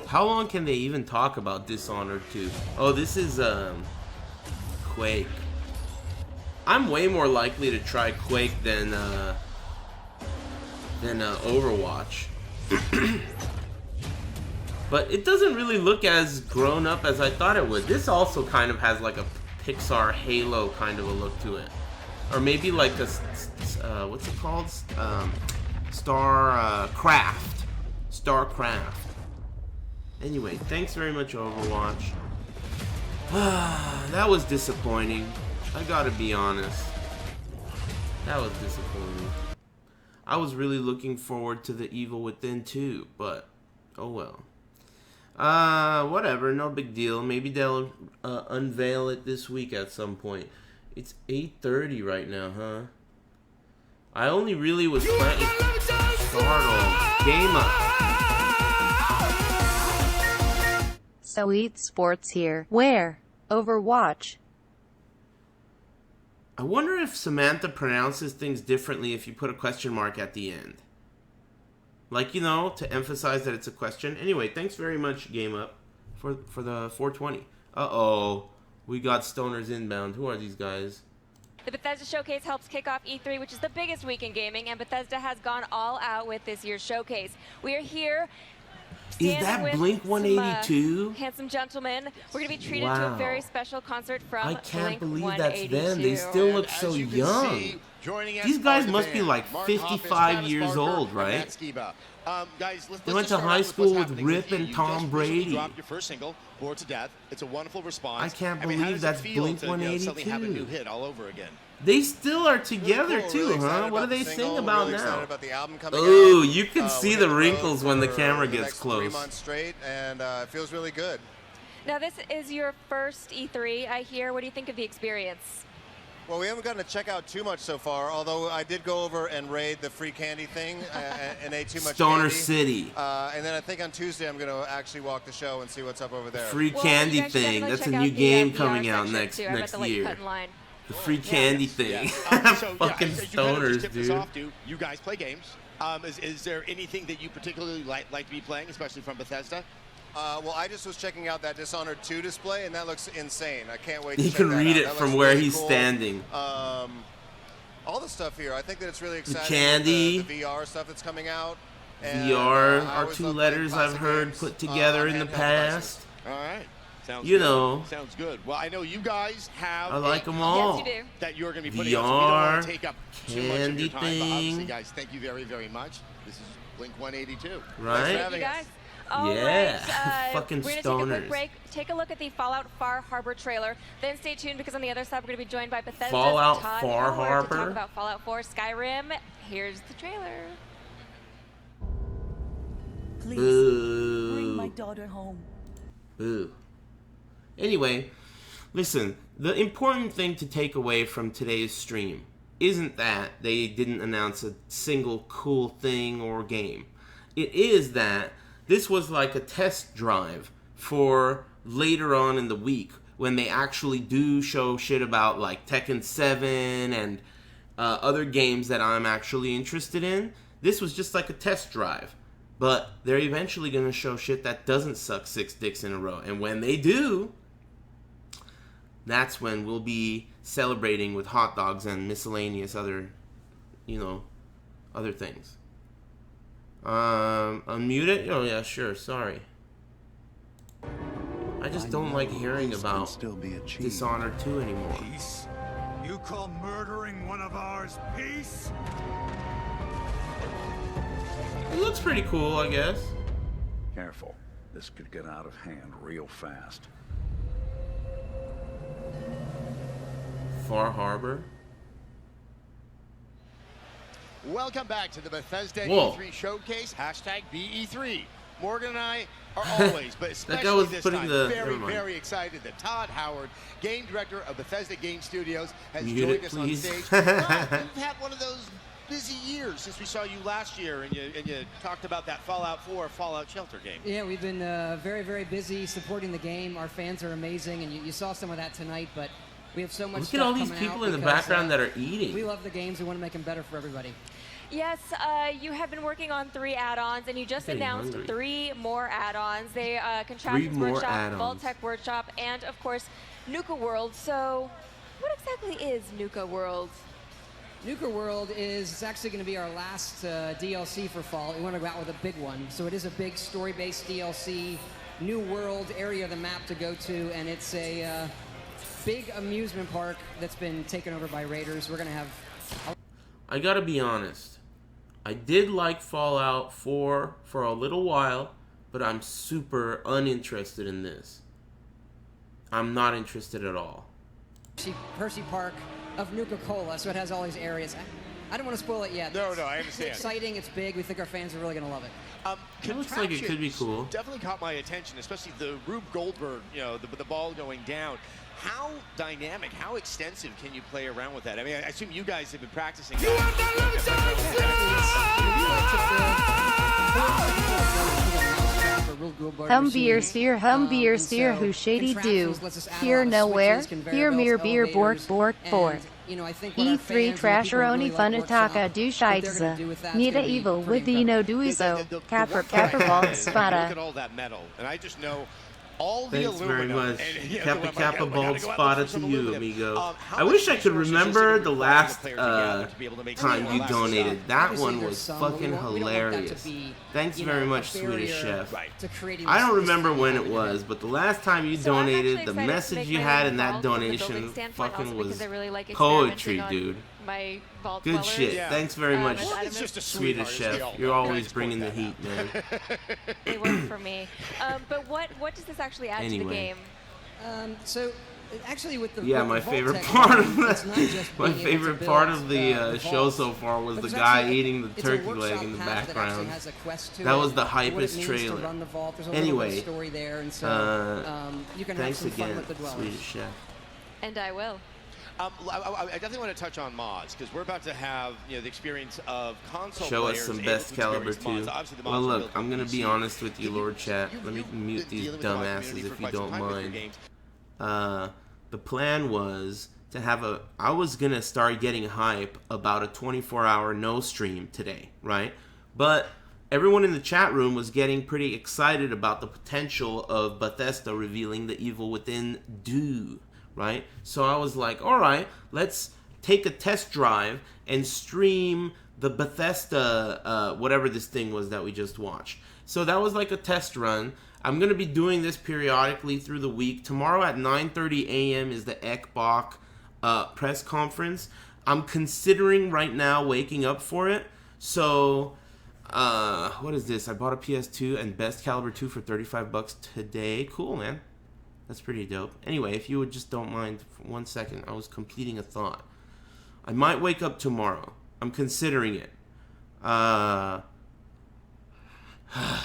How long can they even talk about Dishonored 2? Oh, this is, Quake. I'm way more likely to try Quake than Overwatch. But it doesn't really look as grown up as I thought it would. This also kind of has like a Pixar Halo kind of a look to it. Or maybe like a, what's it called? StarCraft. Anyway, thanks very much, Overwatch. That was disappointing. I gotta be honest. That was disappointing. I was really looking forward to The Evil Within 2, but oh well. Whatever, no big deal. Maybe they'll unveil it this week at some point. It's 8:30 right now, huh? I only really was playing Startled. Game up. So Sports here. Where? Overwatch. I wonder if Samantha pronounces things differently if you put a question mark at the end. Like, you know, to emphasize that it's a question. Anyway, thanks very much, Game Up, for the 420. Uh-oh. We got stoners inbound. Who are these guys? The Bethesda Showcase helps kick off E3, which is the biggest week in gaming, and Bethesda has gone all out with this year's showcase. We are here. Is that Blink 182? Handsome gentlemen. We're going to be treated to a very special concert from I can't Blink believe that's 182. them. They still look so young. These guys must be like 55 years old, right? They went to high school with Rip and Tom Brady. Dropped your first single, Bored to Death. It's a wonderful response. I can't how believe does it that's feel Blink to, 182. suddenly have a new hit all over again? They still are together Cool, too, really huh? What do about they the sing single, about really now? excited about the album coming Ooh, out. you can see We're the gonna go wrinkles when the for camera the gets next close. 3 months straight, and it feels really good. Now, this is your first E3, I hear. What do you think of the experience? Well, we haven't gotten to check out too much so far, although I did go over and raid the free candy thing and ate too much Stoner candy. City. And then I think on Tuesday I'm going to actually walk the show and see what's up over there. Free candy thing. That's a new game coming out next year. The free candy thing. Fucking stoners, dude. You guys play games. Is there anything that you particularly like to be playing, especially from Bethesda? Well, I just was checking out that Dishonored 2 display, and that looks insane. I can't wait to You check can that read out. it That from looks where really he's cool. standing. All the stuff here, I think that it's really The exciting. candy. The VR stuff that's coming out. And, VR I are always two love letters playing I've classic heard games, put together in the handheld past. All right. Sounds You good. know. Sounds good. Well, I know you guys have I like them all. Yes, you do. that you're going to be putting out, so we don't want to VR, take up too much of candy your time. But obviously, thing. guys, thank you very, very much. This is Blink 182. Right? Thanks for having You us. guys. All Yeah. right, Fucking we're going to take a quick stoners. break, take a look at the Fallout Far Harbor trailer, then stay tuned because on the other side we're going to be joined by Bethesda's Fallout Todd Far Howard Harbor? to talk about Fallout 4 Skyrim. Here's the trailer. Please, Boo. bring my daughter home. Boo. Anyway, listen, the important thing to take away from today's stream isn't that they didn't announce a single cool thing or game. It is that this was like a test drive for later on in the week when they actually do show shit about like Tekken 7 and other games that I'm actually interested in. This was just like a test drive. But they're eventually going to show shit that doesn't suck 6 dicks in a row. And when they do, that's when we'll be celebrating with hot dogs and miscellaneous other, other things. Unmute it? Oh, yeah, sure. Sorry. I just don't like hearing about Dishonored 2 anymore. Peace? You call murdering one of ours peace? It looks pretty cool, I guess. Careful. This could get out of hand real fast. Far Harbor. Welcome back to the Bethesda Whoa. E3 showcase, hashtag BE3. Morgan and I are always, but That guy especially was this putting time, the- very, never mind. very excited that Todd Howard, game director of Bethesda Game Studios, has Mute joined it, us please. on stage. Todd, you've had one of those busy year since we saw you last year, and you talked about that Fallout 4, Fallout Shelter game. Yeah, we've been very, very busy supporting the game. Our fans are amazing, and you saw some of that tonight, but we have so much Look stuff at all these coming people out in the because, background that are eating. We love the games. We want to make them better for everybody. Yes, you have been working on 3 add-ons, and you just Getting announced hungry. 3 more add-ons. They Contraptions Workshop, add-ons. Vault-Tec Workshop, and of course, Nuka World. So, what exactly is Nuka World? Nuka World is actually going to be our last DLC for fall. We want to go out with a big one. So it is a big story-based DLC, new world area of the map to go to, and it's a big amusement park that's been taken over by raiders. We're going to have... I gotta be honest. I did like Fallout 4 for a little while, but I'm super uninterested in this. I'm not interested at all. Hershey Park of Nuka-Cola, so it has all these areas. I don't want to spoil it yet. No, I understand. It's exciting, it's big, we think our fans are really going to love it. It looks like it could be cool. Definitely caught my attention, especially the Rube Goldberg, the ball going down. How dynamic, how extensive can you play around with that? I mean, I assume you guys have been practicing. Hum beer sphere who shady do. Here nowhere, here mere beer bork bork bork. E3 trasheroni funataka do scheitze. Nita evil with the no duizo. Capper vault spada. Look at all that metal, and I just know all the Thanks very aluminum. much. And, Kappa Kappa bald spada to you, aluminum. amigo. I wish I could remember the last time you donated. That one was fucking hilarious. Thanks very much, Swedish Chef. I don't remember when it was, but the last time you donated, the message you had in that donation fucking was poetry, dude. My vault Good dwellers. shit. Thanks very much, Well, it's just a Swedish sweetheart, Chef. You're always bringing the heat, man. They work for me. But what does this actually add to the Anyway. game? So, actually, with the Yeah, with my the favorite Vault-Tec part of it's not just my being able to favorite build, part of the show vaults, so far was but the it's guy actually eating the it's a turkey workshop leg in the path that actually background. has a quest to That it, was the what it hypest means trailer. To run the vault. There's a Anyway, little bit of story there, and so you can have thanks some fun again, with the dwellers. Swedish Chef. And I will. I definitely want to touch on mods because we're about to have the experience of console Show us players some able best to caliber experience mods. too. Obviously, the Well, mods are look, built for I'm gonna be PC. honest with you, Lord Chat. Let me mute these dealing with the mod dumbasses community for if you quite some don't time with your mind. games. The plan was to have I was gonna start getting hype about a 24-hour no stream today, right? But everyone in the chat room was getting pretty excited about the potential of Bethesda revealing the Evil Within do, right? So I was like, all right, let's take a test drive and stream the Bethesda, whatever this thing was that we just watched. So that was like a test run. I'm going to be doing this periodically through the week. Tomorrow at 9:30 a.m. is the Ekbach press conference. I'm considering right now waking up for it. So, what is this? I bought a PS2 and Best Caliber 2 for $35 today. Cool, man. That's pretty dope. Anyway, if you would just don't mind for 1 second, I was completing a thought. I might wake up tomorrow. I'm considering it.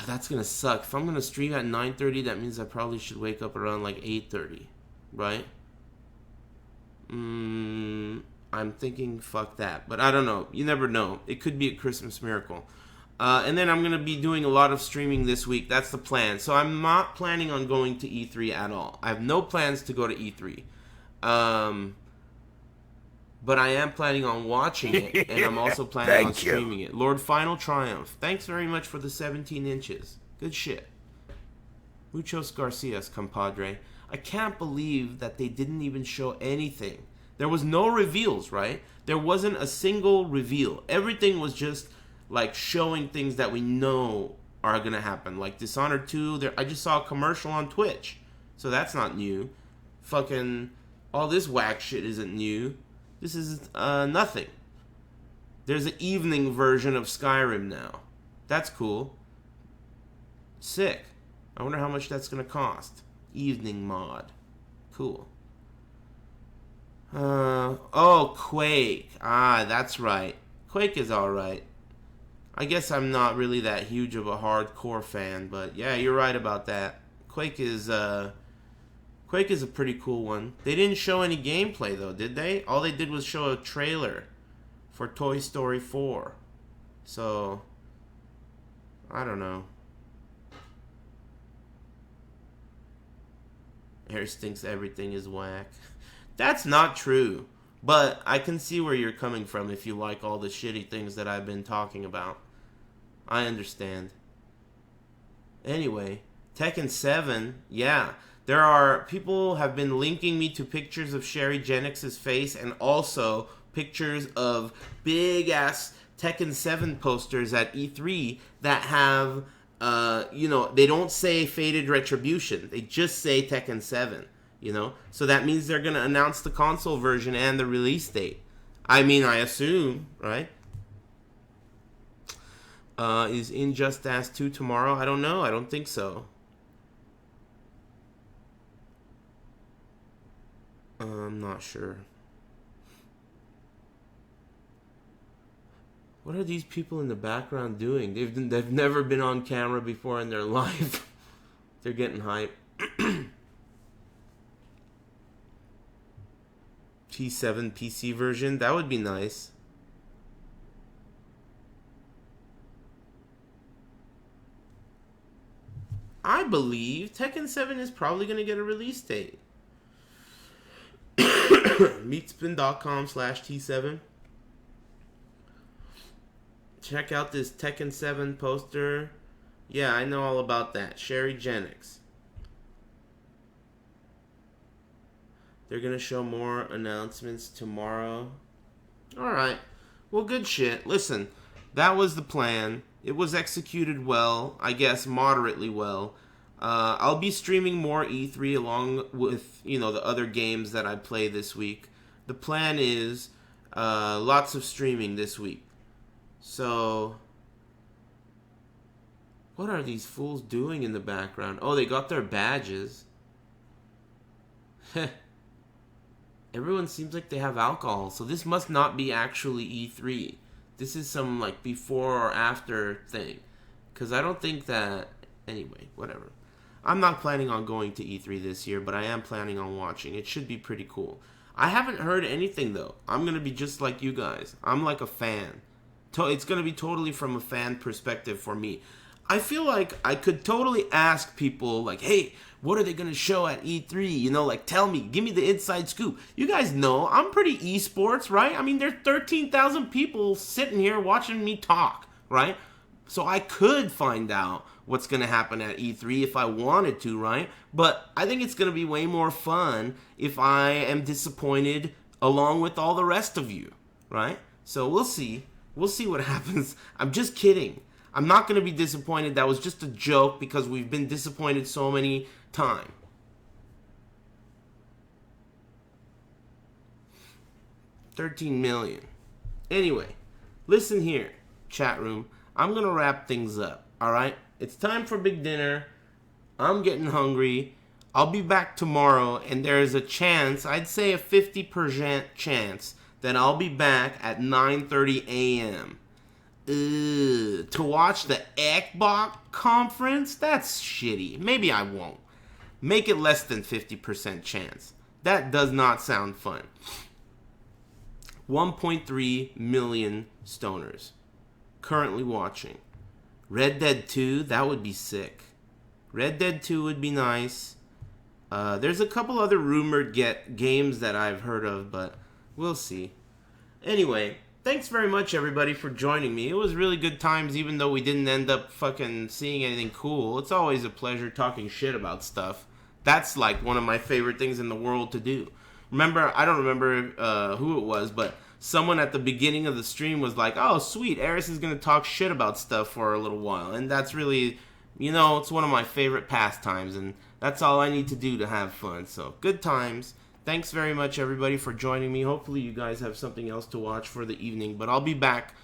That's gonna suck. If I'm gonna stream at 9:30, that means I probably should wake up around like 8:30, right? I'm thinking fuck that, but I don't know. You never know. It could be a Christmas miracle. And then I'm gonna be doing a lot of streaming this week. That's the plan. So I'm not planning on going to E3 at all. I have no plans to go to E3. But I am planning on watching it, and I'm also planning on streaming it. Lord Final Triumph, thanks very much for the 17 inches. Good shit. Muchos Garcias, compadre. I can't believe that they didn't even show anything. There was no reveals, right? There wasn't a single reveal. Everything was just, like, showing things that we know are going to happen. Like Dishonored 2, I just saw a commercial on Twitch. So that's not new. Fucking, all this whack shit isn't new. This is nothing. There's an evening version of Skyrim now. That's cool. Sick. I wonder how much that's going to cost. Evening mod. Cool. Oh, Quake. Ah, that's right. Quake is alright. I guess I'm not really that huge of a hardcore fan, but yeah, you're right about that. Quake is a pretty cool one. They didn't show any gameplay though, did they? All they did was show a trailer for Toy Story 4. So, I don't know. Harris thinks everything is whack. That's not true. But I can see where you're coming from if you like all the shitty things that I've been talking about. I understand. Anyway, Tekken 7, yeah. There are people have been linking me to pictures of Sherry Jennix's face and also pictures of big ass Tekken 7 posters at E3 that have, you know, they don't say Fated Retribution. They just say Tekken 7, you know? So that means they're going to announce the console version and the release date. I mean, I assume, right? Is Injustice 2 tomorrow? I don't know. I don't think so. I'm not sure. What are these people in the background doing? They've never been on camera before in their life. They're getting hype. T7 PC version, that would be nice. I believe Tekken 7 is probably going to get a release date. Meatspin.com/T7. Check out this Tekken 7 poster. Yeah, I know all about that. Sherry Jennix. They're going to show more announcements tomorrow. Alright. Well, good shit. Listen, that was the plan. It was executed well. I guess moderately well. I'll be streaming more E3 along with, you know, the other games that I play this week. The plan is lots of streaming this week. So, what are these fools doing in the background? Oh, they got their badges. Everyone seems like they have alcohol, so this must not be actually E3. This is some, like, before or after thing. Because I don't think that... Anyway, whatever. I'm not planning on going to E3 this year, but I am planning on watching. It should be pretty cool. I haven't heard anything, though. I'm going to be just like you guys. I'm like a fan. It's going to be totally from a fan perspective for me. I feel like I could totally ask people, like, hey, what are they going to show at E3? You know, like, tell me. Give me the inside scoop. You guys know I'm pretty esports, right? I mean, there's 13,000 people sitting here watching me talk, right? So I could find out what's going to happen at E3 if I wanted to, right? But I think it's going to be way more fun if I am disappointed along with all the rest of you, right? So we'll see. We'll see what happens. I'm just kidding. I'm not going to be disappointed. That was just a joke because we've been disappointed so many times. $13 million. Anyway, listen here, chat room. I'm going to wrap things up, all right? It's time for big dinner. I'm getting hungry. I'll be back tomorrow, and there's a chance, I'd say a 50% chance, that I'll be back at 9:30 a.m. To watch the Xbox conference? That's shitty. Maybe I won't. Make it less than 50% chance. That does not sound fun. 1.3 million stoners currently watching. Red Dead 2, that would be sick. Red Dead 2 would be nice. There's a couple other rumored games that I've heard of, but we'll see. Anyway, thanks very much, everybody, for joining me. It was really good times, even though we didn't end up fucking seeing anything cool. It's always a pleasure talking shit about stuff. That's, like, one of my favorite things in the world to do. Remember, I don't remember who it was, but someone at the beginning of the stream was like, oh, sweet, Eris is going to talk shit about stuff for a little while. And that's really, you know, it's one of my favorite pastimes, and that's all I need to do to have fun. So, good times. Thanks very much, everybody, for joining me. Hopefully you guys have something else to watch for the evening, but I'll be back,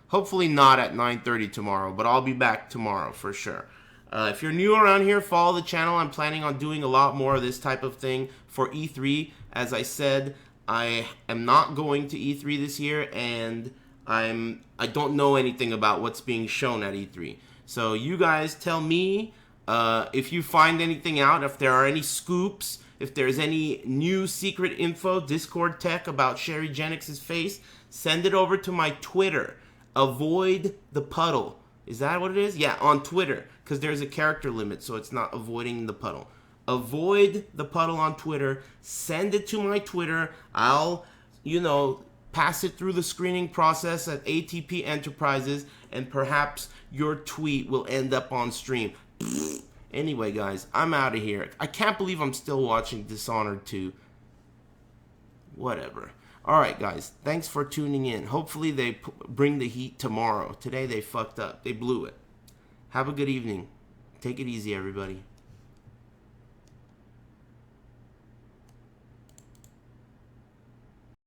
hopefully not at 9:30 tomorrow, but I'll be back tomorrow for sure. If you're new around here, follow the channel. I'm planning on doing a lot more of this type of thing for E3. As I said, I am not going to E3 this year, and I don't know anything about what's being shown at E3. So you guys tell me if you find anything out, if there are any scoops, If there's any new secret info, Discord tech about Sherry Jenix's face, send it over to my Twitter. Avoid the puddle. Is that what it is? Yeah, on Twitter. Because there's a character limit, so it's not avoiding the puddle. Avoid the puddle on Twitter. Send it to my Twitter. I'll, pass it through the screening process at ATP Enterprises, and perhaps your tweet will end up on stream. Anyway, guys, I'm out of here. I can't believe I'm still watching Dishonored 2. Whatever. Alright, guys, thanks for tuning in. Hopefully they bring the heat tomorrow. Today they fucked up. They blew it. Have a good evening. Take it easy, everybody.